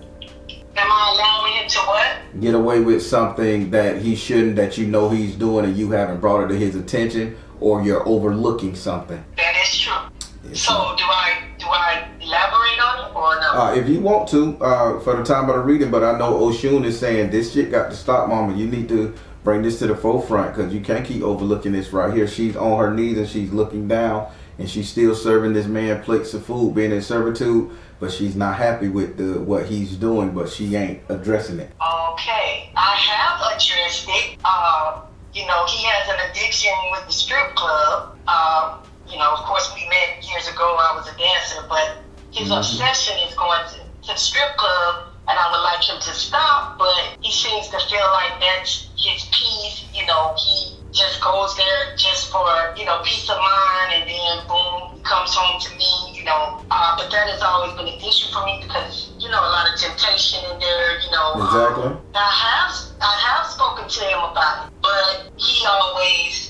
I allowing him to what? Get away with something that he shouldn't, that you know he's doing and you haven't brought it to his attention, or you're overlooking something? That is true. Yes. So do I elaborate on it or no? If you want to, for the time of the reading, but I know Oshun is saying this shit got to stop, mama. You need to bring this to the forefront because you can't keep overlooking this right here. She's on her knees and she's looking down and she's still serving this man plates of food, being in servitude, but she's not happy with what he's doing, but she ain't addressing it. Okay, I have addressed it. He has an addiction with the strip club. Of course, we met years ago. I was a dancer, but his obsession is going to the strip club, and I would like him to stop, but he seems to feel like that's his peace. He just goes there just for, peace of mind, and then boom, he comes home to me, but that has always been an issue for me because, a lot of temptation in there, Exactly. I have spoken to him about it, but he always,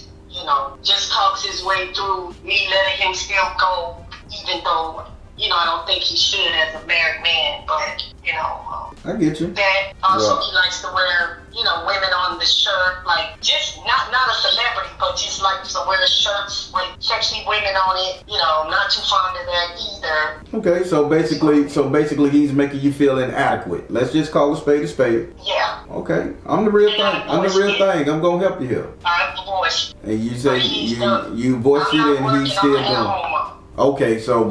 just talks his way through me letting him still go, even though, I don't think he should as a married man, but, I get you. That also he likes to wear, women on the shirt, like just not a celebrity, but just like to wear shirts with sexy women on it, not too fond of that either. Okay, so basically he's making you feel inadequate. Let's just call a spade a spade. Yeah. Okay, I'm the real thing. I'm gonna help you here. I'm divorced. And you say you voiced it and he's still going. Okay, so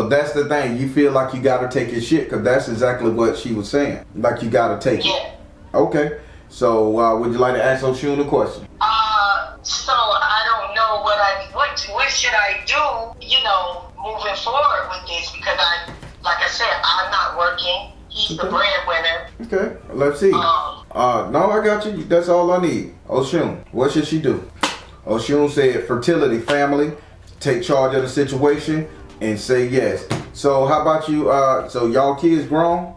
that's the thing. You feel like you gotta take his shit because that's exactly what she was saying. Like you gotta take it. Okay. So would you like to ask Oshun a question? So I don't know what should I do, moving forward with this because like I said, I'm not working. He's the breadwinner. Okay. Let's see. No, I got you. That's all I need. Oshun, what should she do? Oshun said fertility, family, take charge of the situation, and say yes. So how about you? So y'all kids grown?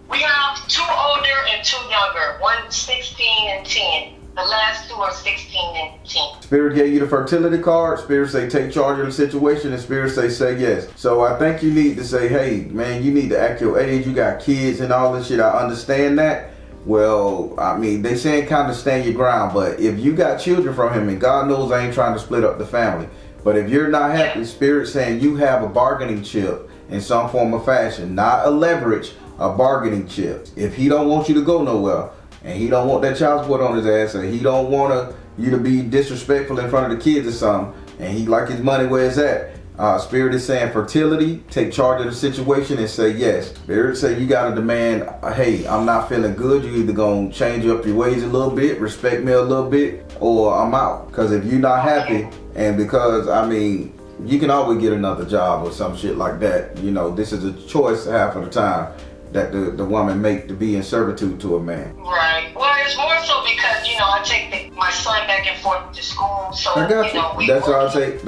We have 2 older and 2 younger. One 16 and 10. The last 2 are 16 and 10. Spirit gave you the fertility card. Spirit say take charge of the situation, and Spirit say yes. So I think you need to say, hey man, you need to act your age. You got kids and all this shit. I understand that. Well, I mean, they saying kind of stand your ground, but if you got children from him, and God knows I ain't trying to split up the family, but if you're not happy, Spirit saying you have a bargaining chip in some form of fashion, not a leverage, a bargaining chip. If he don't want you to go nowhere, and he don't want that child support on his ass, and he don't want you to be disrespectful in front of the kids or something, and he like his money where it's at, Spirit is saying fertility, take charge of the situation and say yes. Spirit say you gotta demand, hey, I'm not feeling good. You either gonna change up your ways a little bit, respect me a little bit, or I'm out. Because if you're not happy, and because, I mean, you can always get another job or some shit like that. You know, this is a choice half of the time that the woman make to be in servitude to a man. Right. Well, it's more so because, you know, I take my son back and forth to school, so, I got you know, That's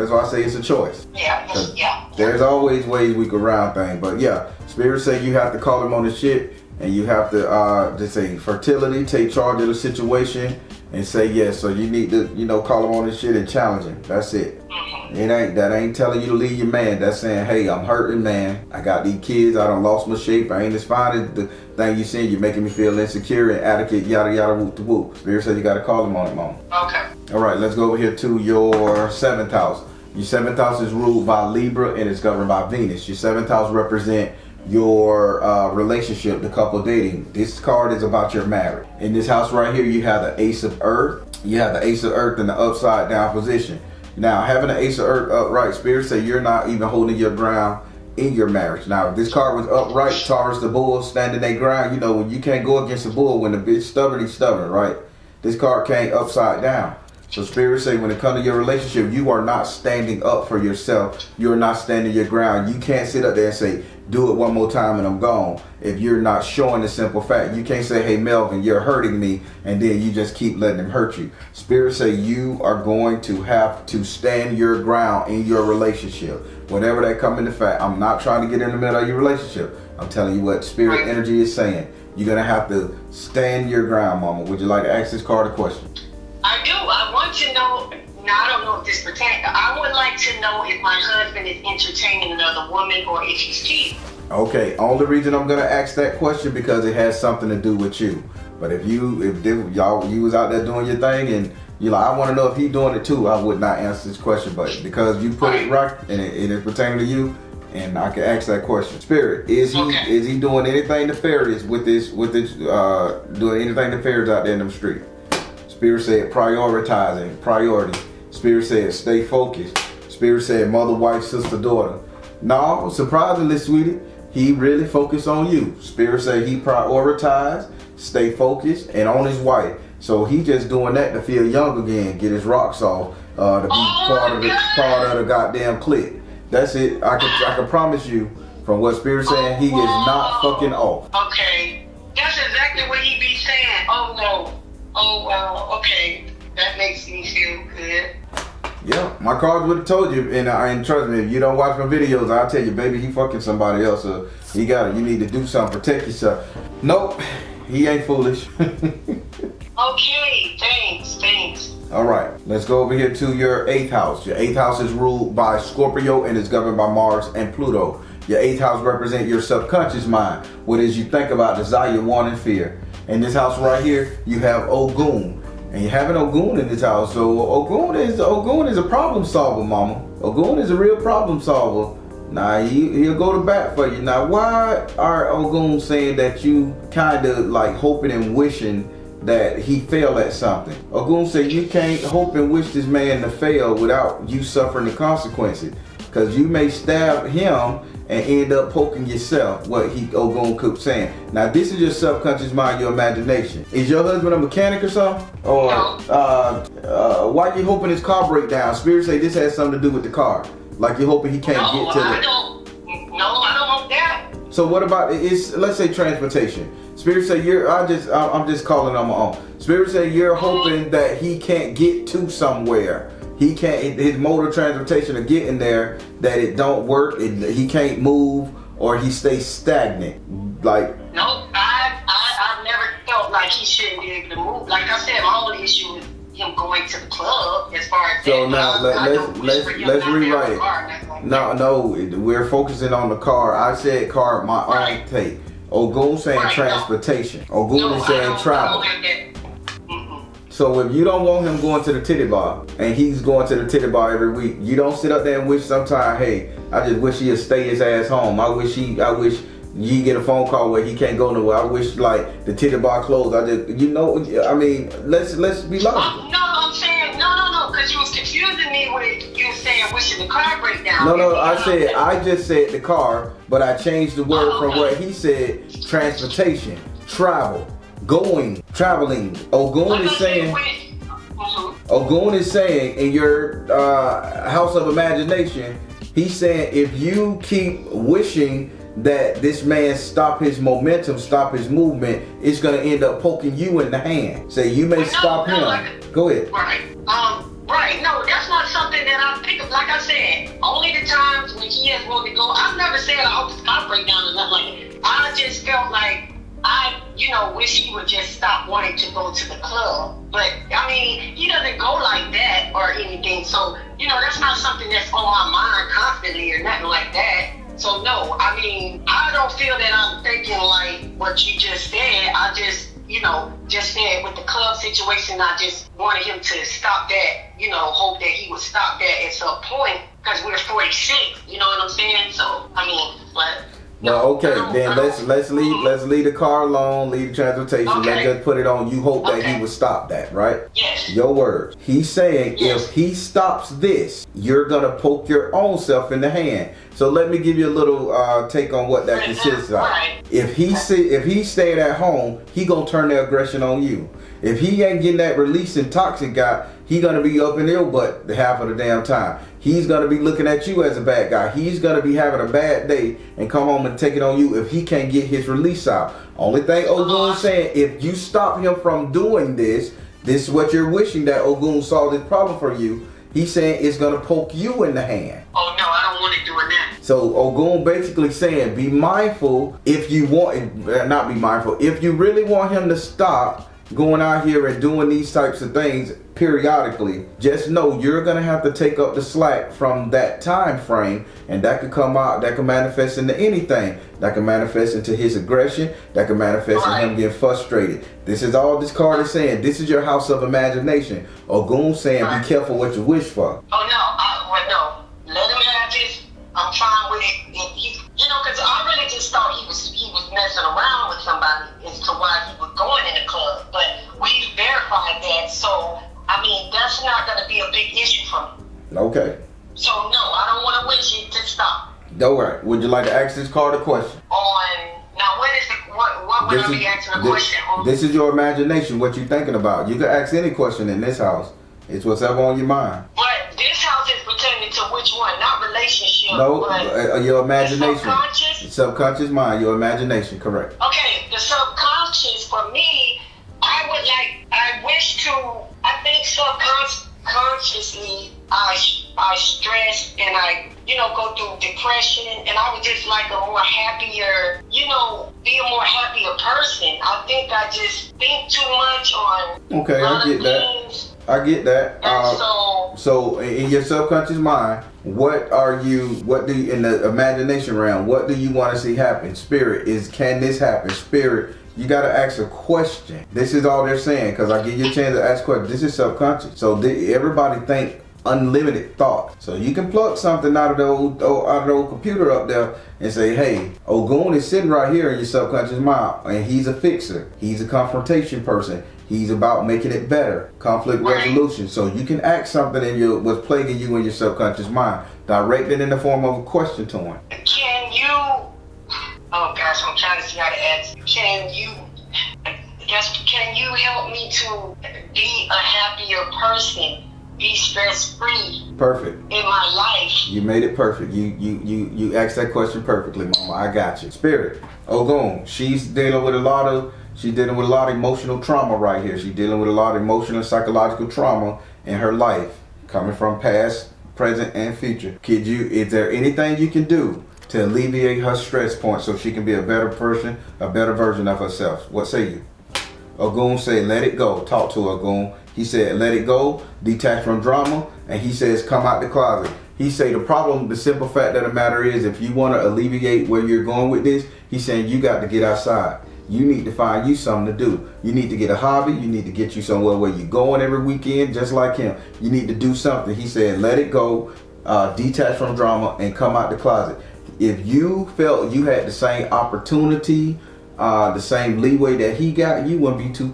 why I say it's a choice. Yeah. There's always ways we can round things, but yeah, Spirit say you have to call him on his shit, and you have to just say fertility, take charge of the situation, and say yes. So you need to, you know, call him on his shit and challenge him. That's it. That ain't telling you to leave your man. That's saying, hey, I'm hurting, man. I got these kids. I done lost my shape. I ain't as fine as the thing you seen. You're making me feel insecure and inadequate, yada, yada, whoop, to whoop. Spirit says you got to call him on it, mama. Okay. All right, let's go over here to your 7th house. Your 7th house is ruled by Libra and it's governed by Venus. Your 7th house represent your relationship, the couple dating. This card is about your marriage. In this house right here, you have the Ace of Earth. You have the Ace of Earth in the upside down position. Now, having an Ace of Earth upright, Spirit say you're not even holding your ground in your marriage. Now, if this card was upright, Taurus the bull standing their ground, you know, when you can't go against the bull, when the bitch stubborn, he's stubborn, right? This card came upside down. So Spirit say when it comes to your relationship, you are not standing up for yourself. You're not standing your ground. You can't sit up there and say, do it one more time and I'm gone. If you're not showing the simple fact, you can't say, hey, Melvin, you're hurting me. And then you just keep letting him hurt you. Spirit say you are going to have to stand your ground in your relationship. Whatever that come into fact, I'm not trying to get in the middle of your relationship. I'm telling you what Spirit energy is saying. You're going to have to stand your ground, mama. Would you like to ask this card a question? I do. I want to know, now I don't know if this pertains, I would like to know if my husband is entertaining another woman or if he's cheating. Okay, only reason I'm gonna ask that question because it has something to do with you. But if you was out there doing your thing and you're like, I want to know if he's doing it too, I would not answer this question. But because you put it right and it is pertaining to you, and I can ask that question. Spirit, is he doing anything nefarious with this doing anything nefarious out there in them streets? Spirit said prioritizing, priority. Spirit said stay focused. Spirit said mother, wife, sister, daughter. No, surprisingly, sweetie, he really focused on you. Spirit said he prioritized, stay focused, and on his wife. So he just doing that to feel young again, get his rocks off, to be part of the goddamn clique. That's it. I can promise you, from what Spirit's saying, he is not fucking off. Okay, that's exactly what he be saying. Oh no. Oh, wow, okay. That makes me feel good. Yeah, my cards would have told you, and trust me, if you don't watch my videos, I'll tell you, baby, he fucking somebody else, so you got it. You need to do something, protect yourself. Nope, he ain't foolish. Okay, thanks. All right, let's go over here to your 8th house. Your 8th house is ruled by Scorpio and is governed by Mars and Pluto. Your 8th house represents your subconscious mind, what is you think about, desire, want, and fear. In this house right here, you have Ogun. And you have an Ogun in this house. So Ogun is a problem solver, mama. Ogun is a real problem solver. Now, he'll go to bat for you. Now, why are Ogun saying that you kind of like hoping and wishing that he fail at something? Ogun said you can't hope and wish this man to fail without you suffering the consequences. Because you may stab him and end up poking yourself, what Ogun kept saying. Now, this is your subconscious mind, your imagination. Is your husband a mechanic or something? Or why you hoping his car break down? Spirit say this has something to do with the car. Like you're hoping he can't get to I don't want that. So what about, let's say transportation. Spirit say I'm just calling on my own. Spirit say you're hoping that he can't get to somewhere. He can't, his mode of transportation of getting there, that it don't work, he can't move, or he stays stagnant. Like, no, I've never felt like he shouldn't be able to move. Like I said, my only issue is him going to the club as far as so now let's rewrite it. No, we're focusing on the car. I said car, my own take. Ogun saying transportation. Ogun is saying travel. So if you don't want him going to the titty bar, and he's going to the titty bar every week, you don't sit up there and wish sometime, hey, I just wish he'd stay his ass home. I wish you get a phone call where he can't go nowhere. I wish like the titty bar closed. Let's be logical. No, I'm saying, no, because you was confusing me with you saying saying wishing the car break down. No, I just said the car, but I changed the word from what he said, transportation, travel, traveling. Ogun is saying in your house of imagination, he's saying if you keep wishing that this man stop his momentum, stop his movement, it's gonna end up poking you in the hand. Say you may stop him. Go ahead. Right. No, that's not something that I pick up. Like I said, only the times when he has wanted to go. I've never said I hope his car break down or nothing like that. I just felt like I wish he would just stop wanting to go to the club. But I mean, he doesn't go like that or anything. So, that's not something that's on my mind constantly or nothing like that. So no, I mean, I don't feel that I'm thinking like what you just said. I just, just said with the club situation, I just wanted him to stop that, hope that he would stop that at some point because we're 46, you know what I'm saying? So, I mean, but. Well, okay, then let's leave the car alone, leave the transportation. Okay. Let's just put it on. You hope that he would stop that, right? Yes. Your words. He's saying if he stops this, you're gonna poke your own self in the hand. So let me give you a little take on what that consists of. Right. If he's staying at home, he gonna turn the aggression on you. If he ain't getting that releasing toxic guy, he gonna be up in your butt half of the damn time. He's gonna be looking at you as a bad guy. He's gonna be having a bad day and come home and take it on you if he can't get his release out. Only thing Ogun's saying, if you stop him from doing this is what you're wishing that Ogun solved this problem for you. He's saying it's gonna poke you in the hand. Oh no, I don't want it doing that. So Ogun basically saying, be mindful if you want, not be mindful, if you really want him to stop going out here and doing these types of things periodically, just know you're gonna have to take up the slack from that time frame, and that could come out, that can manifest into anything. That can manifest into his aggression, that can manifest in him getting frustrated. This is all this card is saying. This is your house of imagination. Ogun saying be careful what you wish for. Oh no, no. Let him have this. I'm fine with it. Because I really just thought he was messing around with somebody as to why he was going in the club. But we verified that, so I mean that's not going to be a big issue for me. Okay. So no, I don't want to wish it to stop. All right. Would you like to ask this card a question? Now what would I be asking a question on? This is your imagination. What you thinking about? You can ask any question in this house. It's whatever on your mind. But this house is pertaining to which one? Not relationship. No, your imagination. Subconscious? Subconscious mind, your imagination, correct. Okay, the subconscious for me, I think subconsciously I stress and I, go through depression, and I would just like a more happier, be a more happier person. I think I just think too much on okay, I get things. I get that. And so in your subconscious mind, what do you, in the imagination realm, what do you want to see happen? Spirit, can this happen? Spirit, you got to ask a question. This is all they're saying, because I give you a chance to ask questions. This is subconscious. So everybody think unlimited thought. So you can plug something out of the old computer up there and say, hey, Ogun is sitting right here in your subconscious mind, and he's a fixer. He's a confrontation person. He's about making it better, conflict resolution. So you can ask something in what's plaguing you in your subconscious mind, direct it in the form of a question to him. Can you? Oh gosh, I'm trying to see how to ask. Can you help me to be a happier person? Be stress-free. Perfect. In my life. You made it perfect. You asked that question perfectly, Mama. I got you. Spirit, Ogun, she's dealing with a lot of emotional trauma right here. She's dealing with a lot of emotional and psychological trauma in her life, coming from past, present, and future. Is there anything you can do to alleviate her stress point so she can be a better person, a better version of herself? What say you? Ogun said, let it go. Talk to Ogun. He said, let it go, detach from drama, and he says, come out the closet. He say the simple fact of the matter is, if you want to alleviate where you're going with this, he's saying you got to get outside. You need to find you something to do. You need to get a hobby. You need to get you somewhere where you're going every weekend, just like him. You need to do something. He said, let it go, detach from drama, and come out the closet. If you felt you had the same opportunity, the same leeway that he got, you wouldn't be too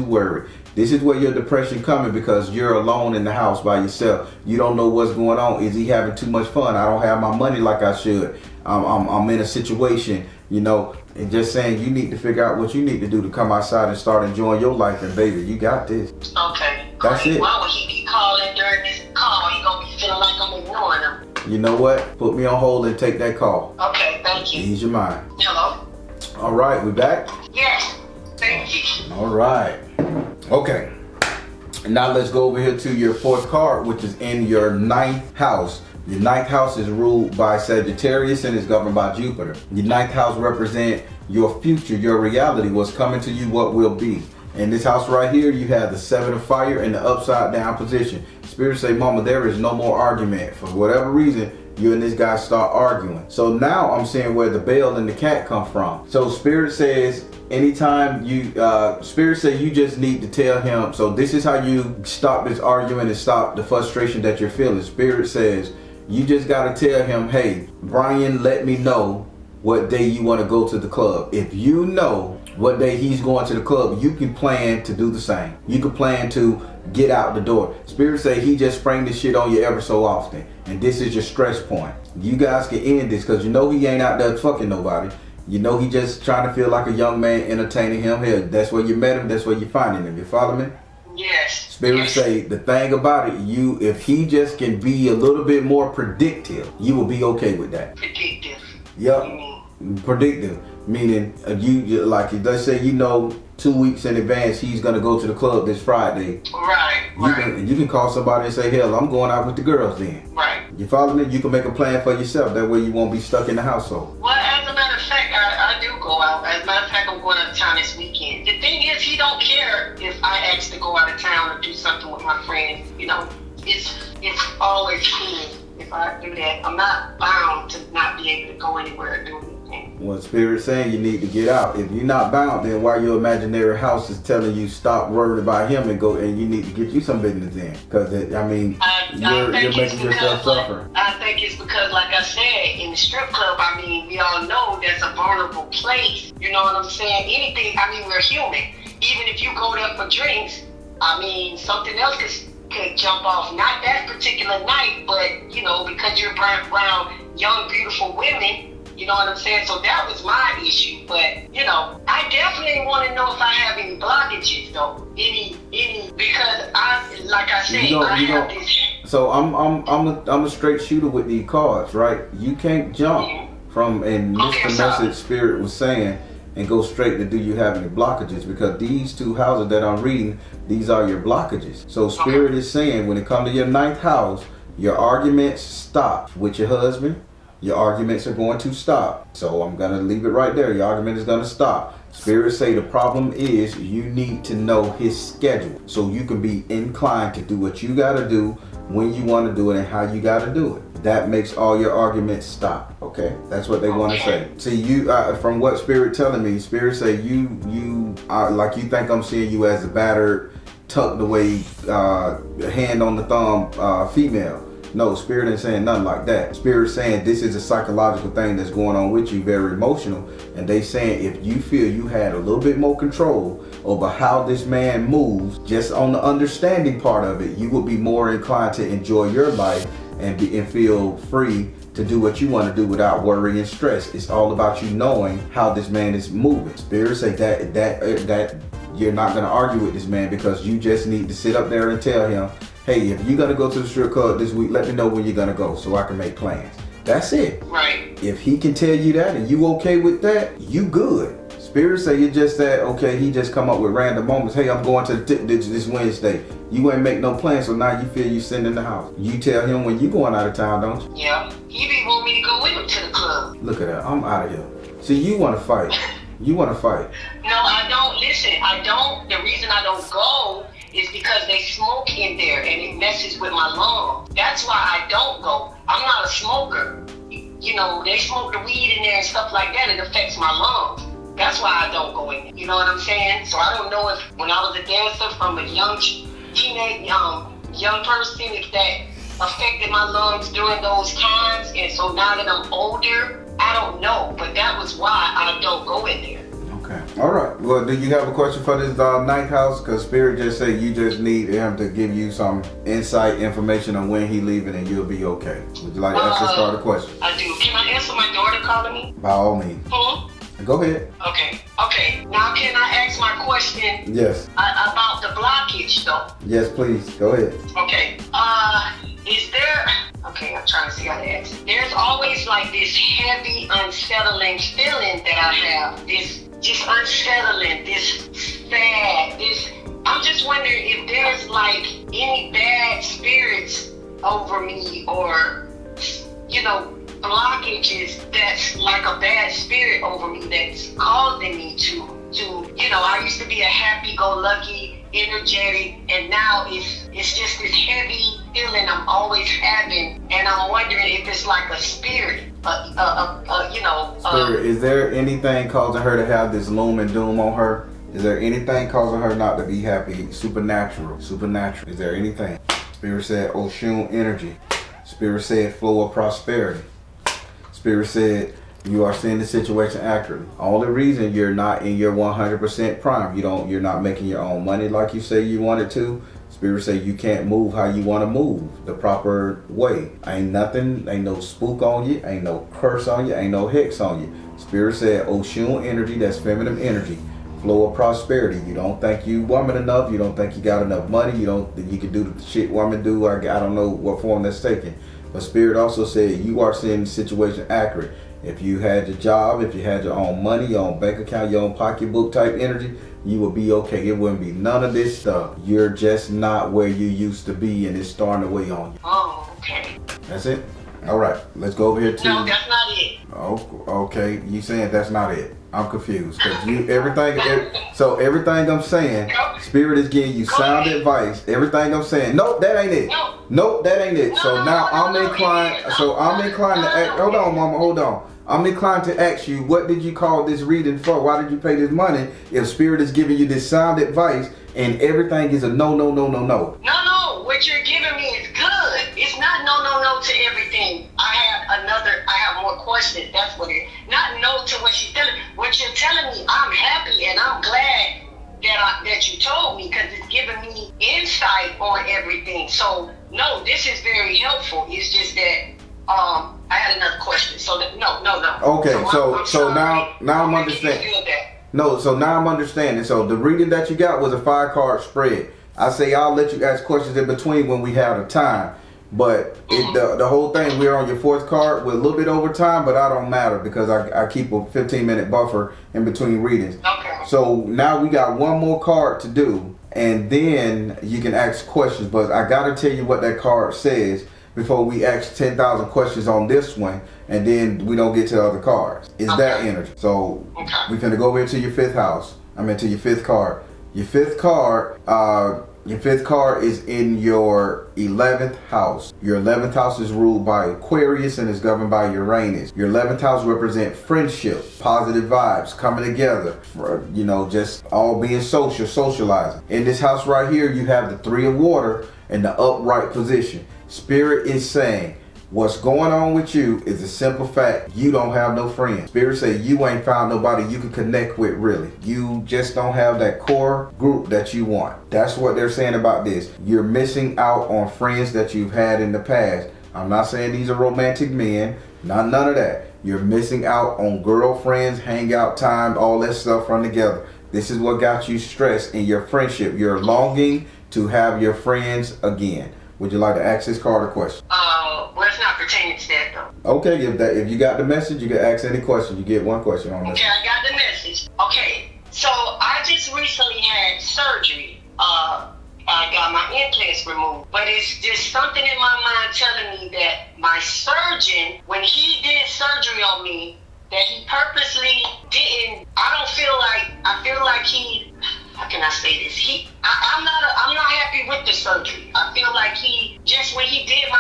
worried. This is where your depression coming, because you're alone in the house by yourself. You don't know what's going on. Is he having too much fun? I don't have my money like I should. I'm in a situation, you know, and just saying you need to figure out what you need to do to come outside and start enjoying your life. And baby, you got this. Okay. That's it. Why would he be calling during this call? He gonna be feeling like I'm ignoring him. You know what? Put me on hold and take that call. Okay, thank you. Ease your mind. Hello? All right, we back? Yes, thank you. All right. Okay. Now let's go over here to your fourth card, which is in your ninth house. Your ninth house is ruled by Sagittarius and is governed by Jupiter. Your ninth house represents your future, your reality, what's coming to you, what will be. In this house right here, you have the Seven of Fire in the upside down position. Spirit say, Mama, there is no more argument. For whatever reason, you and this guy start arguing. So now I'm seeing where the bell and the cat come from. So Spirit says, anytime you, Spirit say you just need to tell him. So this is how you stop this argument and stop the frustration that you're feeling. Spirit says, you just got to tell him, hey, Brian, let me know what day you want to go to the club. If you know what day he's going to the club, you can plan to do the same. You can plan to get out the door. Spirit say he just sprang this shit on you ever so often, and this is your stress point. You guys can end this, because you know he ain't out there fucking nobody. You know he just trying to feel like a young man entertaining him. Hell, that's where you met him, that's where you're finding him. You follow me? Yes. Spirit say the thing about it, if he just can be a little bit more predictive, you will be okay with that. Predictive. Yep. Predictive, meaning you like, let's say you know 2 weeks in advance he's gonna go to the club this Friday. Right. You can call somebody and say, hell, I'm going out with the girls then. Right. You follow me? You can make a plan for yourself. That way you won't be stuck in the household. Well, as a matter of fact, I do go out. As a matter of fact, I'm going out of town this weekend. The thing is, he don't care if I ask to go out of town or do something with my friends. You know, it's always cool if I do that. I'm not bound to not be able to go anywhere and do anything. Well, Spirit's saying you need to get out. If you're not bound, then why your imaginary house is telling you stop worrying about him and go, and you need to get you some business in. Because you're making yourself suffer. I think it's because, like I said, in the strip club, I mean, we all know that's a vulnerable place. You know what I'm saying? Anything, I mean, we're human. Even if you go there for drinks, I mean, something else could jump off. Not that particular night, but, you know, because you're around young, beautiful women. You know what I'm saying? So that was my issue. But, you know, I definitely want to know if I have any blockages, though. Any, because like I said, I have this. So I'm a straight shooter with these cards, right? You can't jump from, and this the message Spirit was saying, and go straight to do you have any blockages, because these two houses that I'm reading, these are your blockages. So Spirit is saying when it comes to your ninth house, your arguments stop with your husband. Your arguments are going to stop. So I'm going to leave it right there. Your argument is going to stop. Spirit say the problem is you need to know his schedule so you can be inclined to do what you got to do, when you want to do it, and how you got to do it. That makes all your arguments stop. Okay, that's what they want to say. See, you from what Spirit telling me, Spirit say you like, you think I'm seeing you as a battered, tucked away, hand on the thumb female. No, Spirit ain't saying nothing like that. Spirit saying this is a psychological thing that's going on with you, very emotional. And they saying if you feel you had a little bit more control over how this man moves, just on the understanding part of it, you would be more inclined to enjoy your life and feel free to do what you want to do without worry and stress. It's all about you knowing how this man is moving. Spirit say that you're not going to argue with this man, because you just need to sit up there and tell him, hey, if you're going to go to the strip club this week, let me know when you're going to go so I can make plans. That's it. Right. If he can tell you that and you okay with that, you good. Spirit say you just that, okay, he just come up with random moments. Hey, I'm going to this Wednesday. You ain't make no plans, so now you feel you sitting in the house. You tell him when you going out of town, don't you? Yeah. He be wanting me to go with him to the club. Look at that. I'm out of here. See, you want to fight. You want to fight. No, I don't. Listen, I don't. The reason I don't go is because they smoke in there and it messes with my lungs. That's why I don't go. I'm not a smoker. You know, they smoke the weed in there and stuff like that. It affects my lungs. That's why I don't go in there. You know what I'm saying? So I don't know if when I was a dancer from a young teenage, young person, if that affected my lungs during those times. And so now that I'm older, I don't know. But that was why I don't go in there. Okay. All right. Well, do you have a question for this ninth house? Because Spirit just said you just need him to give you some insight, information on when he leaving, and you'll be okay. Would you like to ask this card a question? I do. Can I answer my daughter calling me? By all means. Go ahead. Okay. Now, can I ask my question? Yes. About the blockage, though. Yes, please. Go ahead. Okay. Is there? Okay, I'm trying to see how to ask. There's always like this heavy, unsettling feeling that I have. This just unsettling, this sad, this. I'm just wondering if there's like any bad spirits over me, or blockages that's like a bad spirit over me that's causing me to I used to be a happy-go-lucky, energetic, and now it's just this heavy feeling I'm always having, and I'm wondering if it's like a spirit, Spirit, is there anything causing her to have this gloom and doom on her? Is there anything causing her not to be happy? Supernatural. Is there anything? Spirit said S.O.L energy. Spirit said flow of prosperity. Spirit said you are seeing the situation accurately. Only reason you're not in your 100% prime, you're not making your own money like you say you wanted to. Spirit say you can't move how you want to move the proper way. Ain't no spook on you, ain't no curse on you, ain't no hex on you. Spirit said S.O.L energy, that's feminine energy. Flow of prosperity. You don't think you woman enough, you don't think you got enough money, you don't think you can do the shit women do. I don't know what form that's taking. But Spirit also said you are seeing the situation accurate. If you had your job, if you had your own money, your own bank account, your own pocketbook type energy, you would be okay. It wouldn't be none of this stuff. You're just not where you used to be, and it's starting to weigh on you. Oh, okay. That's it? All right. Let's go over here to... No, that's not it. Oh, okay. You saying that's not it. I'm confused. Because everything I'm saying, Spirit is giving you sound advice. Everything I'm saying, nope, that ain't it. Nope, that ain't it. So now I'm inclined to ask, hold on, mama, hold on. I'm inclined to ask you, what did you call this reading for? Why did you pay this money if Spirit is giving you this sound advice and everything is a no? No, what you're giving me is good. It's not no to everything. I have more questions. That's what it is. Not no to what she's telling me. What you're telling me, I'm happy and I'm glad that you told me, because it's giving me insight on everything. So no, this is very helpful. It's just that I had another question. So no. Okay, so now I'm understanding. No, so now I'm understanding. So the reading that you got was a 5-card spread. I say I'll let you ask questions in between when we have the time. But the whole thing, we're on your 4th card with a little bit over time, but I don't matter because I keep a 15-minute buffer in between readings. Okay. So now we got one more card to do, and then you can ask questions. But I got to tell you what that card says before we ask 10,000 questions on this one, and then we don't get to the other cards. Is that energy? So we're going to go over to your 5th house. To your 5th card. Your 5th card is in your 11th house. Your 11th house is ruled by Aquarius and is governed by Uranus. Your 11th house represents friendship, positive vibes, coming together, just all being socializing. In this house right here, you have the 3 of water in the upright position. Spirit is saying, what's going on with you is a simple fact. You don't have no friends. Spirit say you ain't found nobody you can connect with, really. You just don't have that core group that you want. That's what they're saying about this. You're missing out on friends that you've had in the past. I'm not saying these are romantic men. None of that. You're missing out on girlfriends, hangout time, all that stuff run together. This is what got you stressed in your friendship. You're longing to have your friends again. Would you like to ask this card a question? Well, it's not pertaining to that, though. Okay, if you got the message, you can ask any question. You get one question on this. Okay, I got the message. Okay, so I just recently had surgery. I got my implants removed. But it's just something in my mind telling me that my surgeon, when he did surgery on me, that he purposely didn't. I feel like he. How can I say this? I'm not happy with the surgery. I feel like he just when he did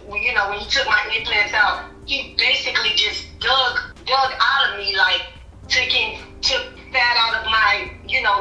when he took my implants out, he basically just dug out of me, like took fat out of my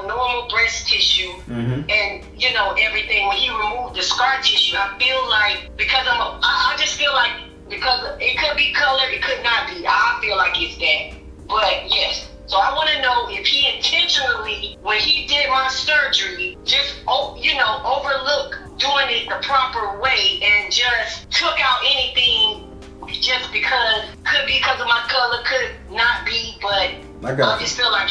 normal breast tissue and everything. When he removed the scar tissue, I feel like because I just feel like because it could be color, it could not be. I feel like it's that, but yes. So I want to know if he intentionally, when he did my surgery, just, overlooked doing it the proper way and just took out anything just because, could be because of my color, could not be, but I just feel like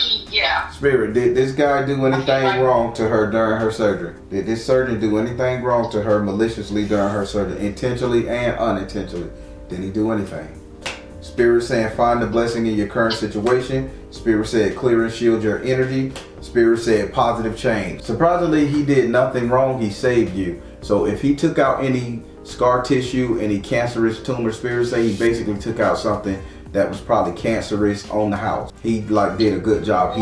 Spirit, did this guy do anything wrong to her during her surgery? Did this surgeon do anything wrong to her maliciously during her surgery, intentionally and unintentionally? Did he do anything? Spirit saying find the blessing in your current situation. Spirit said clear and shield your energy. Spirit said positive change. Surprisingly, he did nothing wrong. He saved you. So if he took out any scar tissue, any cancerous tumor, Spirit say he basically took out something that was probably cancerous on the house. He did a good job.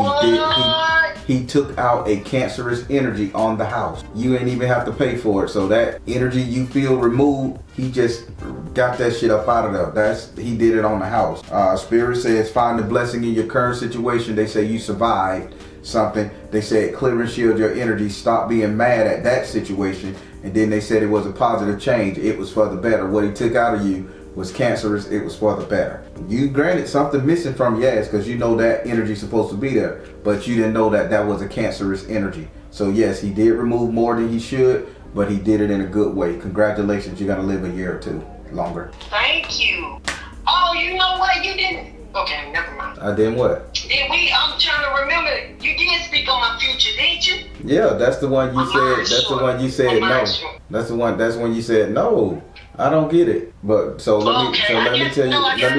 He took out a cancerous energy on the house. You ain't even have to pay for it. So that energy you feel removed, he just got that shit up out of there. He did it on the house. Spirit says find the blessing in your current situation. They say you survived something. They said clear and shield your energy. Stop being mad at that situation. And then they said it was a positive change. It was for the better. What he took out of you was cancerous. It was for the better. You granted something missing from your ass because you know that energy supposed to be there, but you didn't know that was a cancerous energy. So yes, he did remove more than he should, but he did it in a good way. Congratulations, you're gonna live a year or two longer. Thank you. Oh, you know what? You didn't. Okay, never mind. I did what? I'm trying to remember. You did speak on my future, didn't you? Yeah, that's the one you said. That's the one you said no. That's when you said no. I don't get it. But let me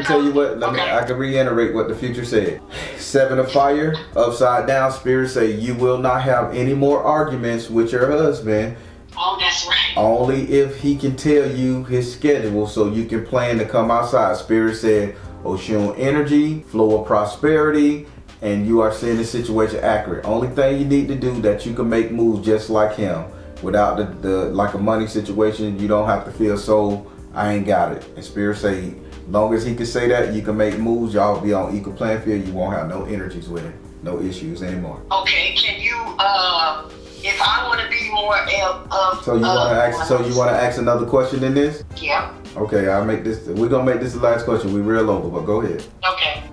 tell you what. I can reiterate what the future said. 7 of fire, upside down. Spirit say you will not have any more arguments with your husband. Oh, that's right. Only if he can tell you his schedule so you can plan to come outside. Spirit said Oshun energy, flow of prosperity, and you are seeing the situation accurate. Only thing you need to do that you can make moves just like him. Without the like a money situation, you don't have to feel so I ain't got it. And Spirit say, long as he can say that, you can make moves. Y'all be on equal playing field. You won't have no energies with it, no issues anymore. Okay, can you if I want to be more So you want to ask another question in this? Yeah. Okay, we're gonna make this the last question. We real over, but go ahead. Okay.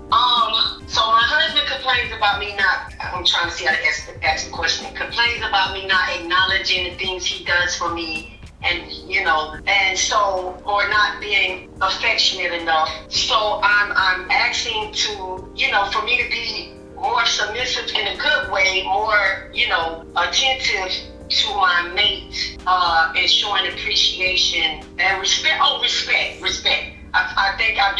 So my husband complains about me not. I'm trying to see how to ask the question. He complains about me not acknowledging the things he does for me, and or not being affectionate enough. So I'm asking to, for me to be more submissive in a good way, more, attentive to my mate, and showing appreciation and respect. Oh, respect. I think I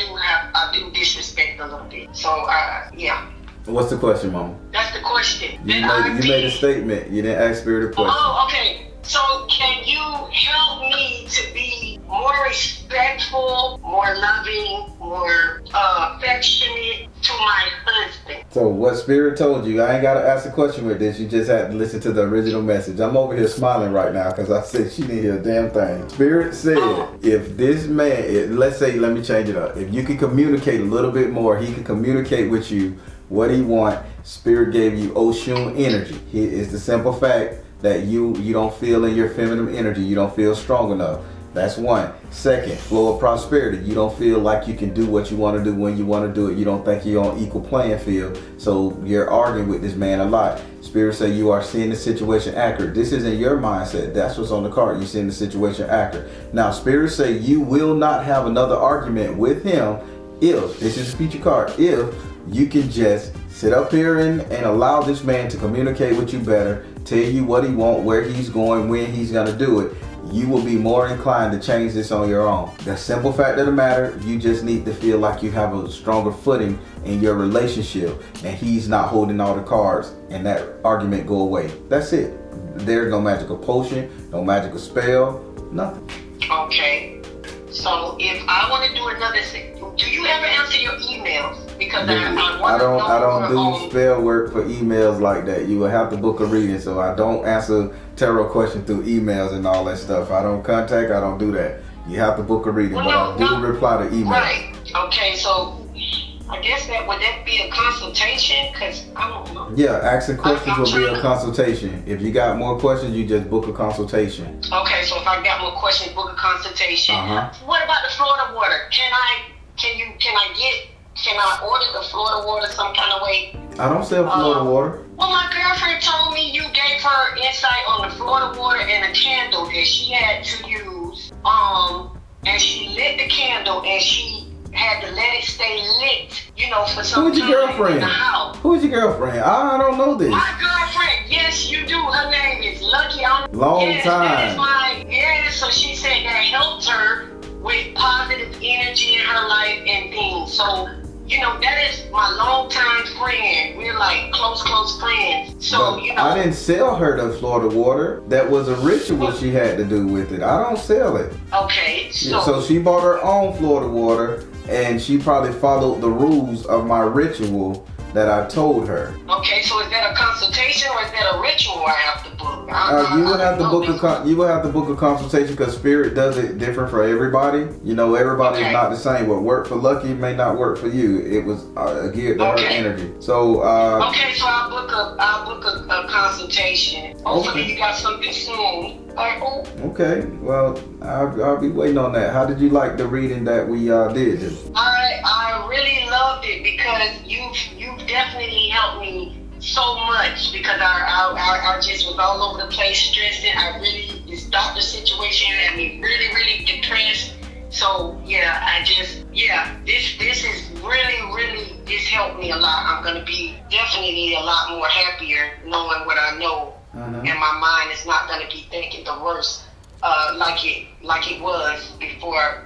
do disrespect a little bit. So, yeah. What's the question, Mama? That's the question. You made a statement. You didn't ask Spirit a question. Oh, okay. So can you help me to be more respectful, more loving, more affectionate to my husband? So what Spirit told you, I ain't got to ask a question with this. You just had to listen to the original message. I'm over here smiling right now because I said she didn't hear a damn thing. Spirit said, if this man, let me change it up. If you could communicate a little bit more, he could communicate with you what he want. Spirit gave you Oshun energy. It's the simple fact that you don't feel in your feminine energy. You don't feel strong enough. That's one. Second, flow of prosperity. You don't feel like you can do what you want to do when you want to do it. You don't think you're on equal playing field. So you're arguing with this man a lot. Spirit say you are seeing the situation accurate. This isn't your mindset. That's what's on the card. You're seeing the situation accurate. Now, Spirit say you will not have another argument with him if, this is a future card, if you can just sit up here and allow this man to communicate with you better, tell you what he wants, where he's going, when he's going to do it. You will be more inclined to change this on your own. The simple fact of the matter, you just need to feel like you have a stronger footing in your relationship and he's not holding all the cards and that argument go away. That's it. There's no magical potion, no magical spell, nothing. Okay. So if I want to do another thing, do you ever answer your emails? Because I don't do spell work for emails like that. You will have to book a reading, so I don't answer tarot questions through emails and all that stuff. I don't do that. You have to book a reading, but I do reply to emails. Right. Okay, so I guess would that be a consultation? Because I don't know. Yeah, asking questions will be a consultation. If you got more questions, you just book a consultation. Okay, so if I got more questions, book a consultation. What about the Florida water? Can I order the Florida water some kind of way? I don't sell Florida water. Well, my girlfriend told me you gave her insight on the Florida water and a candle that she had to use. And she lit the candle and she had to let it stay lit, you know, for some time. Who's your girlfriend? In the house. Who's your girlfriend? I don't know this. My girlfriend, yes, you do. Her name is Lucky. Long yes, time. That is so she said that helped her with positive energy in her life and things. So, you know, that is my longtime friend. We're like close friends. So, but you know. I didn't sell her the Florida water. That was a ritual she had to do with it. I don't sell it. Okay, So she bought her own Florida water, and she probably followed the rules of my ritual that I told her. Okay, so is that a consultation or is that a ritual I have to book? You would have to book a consultation because Spirit does it different for everybody. You know, everybody is not the same. What worked for Lucky may not work for you. It was geared to her energy. So okay, so I'll book a consultation. Hopefully you got something soon. Okay, well, I'll be waiting on that. How did you like the reading that we did? I really loved it because you've definitely helped me so much because I just was all over the place stressing. This doctor situation had me really depressed. So this is really this helped me a lot. I'm gonna be definitely a lot more happier knowing what I know. And my mind is not going to be thinking the worst like it was before I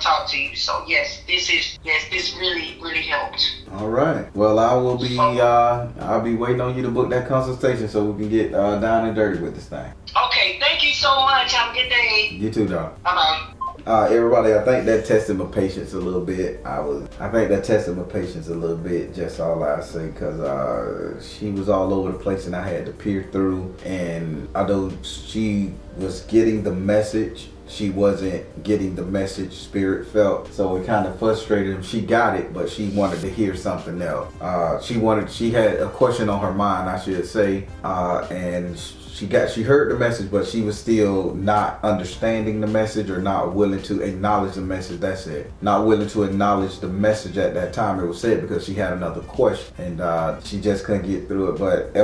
talked to you. So this really helped. All right. Well, I will be I'll be waiting on you to book that consultation so we can get down and dirty with this thing. Okay. Thank you so much. Have a good day. You too, dog. Bye-bye. Everybody, I think that tested my patience a little bit. I think that tested my patience a little bit. Just all I say, because she was all over the place and I had to peer through. And although she was getting the message, she wasn't getting the message Spirit felt. So it kind of frustrated him. She got it, but she wanted to hear something else. She had a question on her mind, I should say, and she heard the message, but she was still not understanding the message or not willing to acknowledge the message. That's it. Not willing to acknowledge the message at that time it was said because she had another question and she just couldn't get through it. But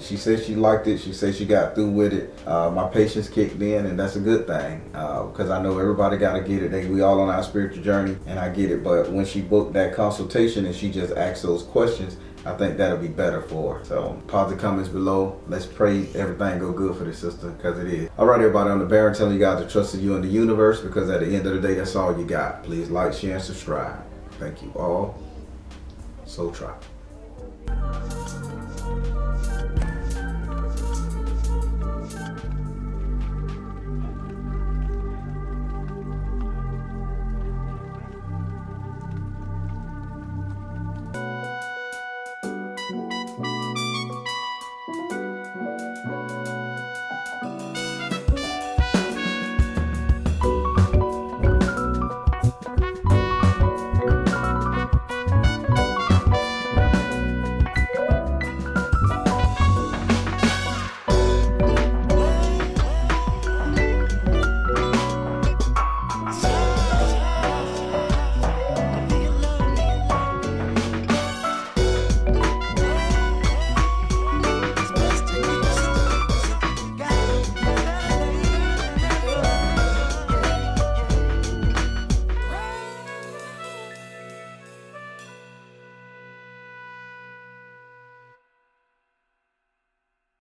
she said she liked it. She said she got through with it. My patience kicked in, and that's a good thing because I know everybody got to get it. We all on our spiritual journey, and I get it. But when she booked that consultation and she just asked those questions, I think that'll be better for her. So, positive comments below. Let's pray everything go good for this sister, because it is. All right, everybody, I'm the Baron telling you guys to trust in you and the universe, because at the end of the day, that's all you got. Please like, share, and subscribe. Thank you all. So try.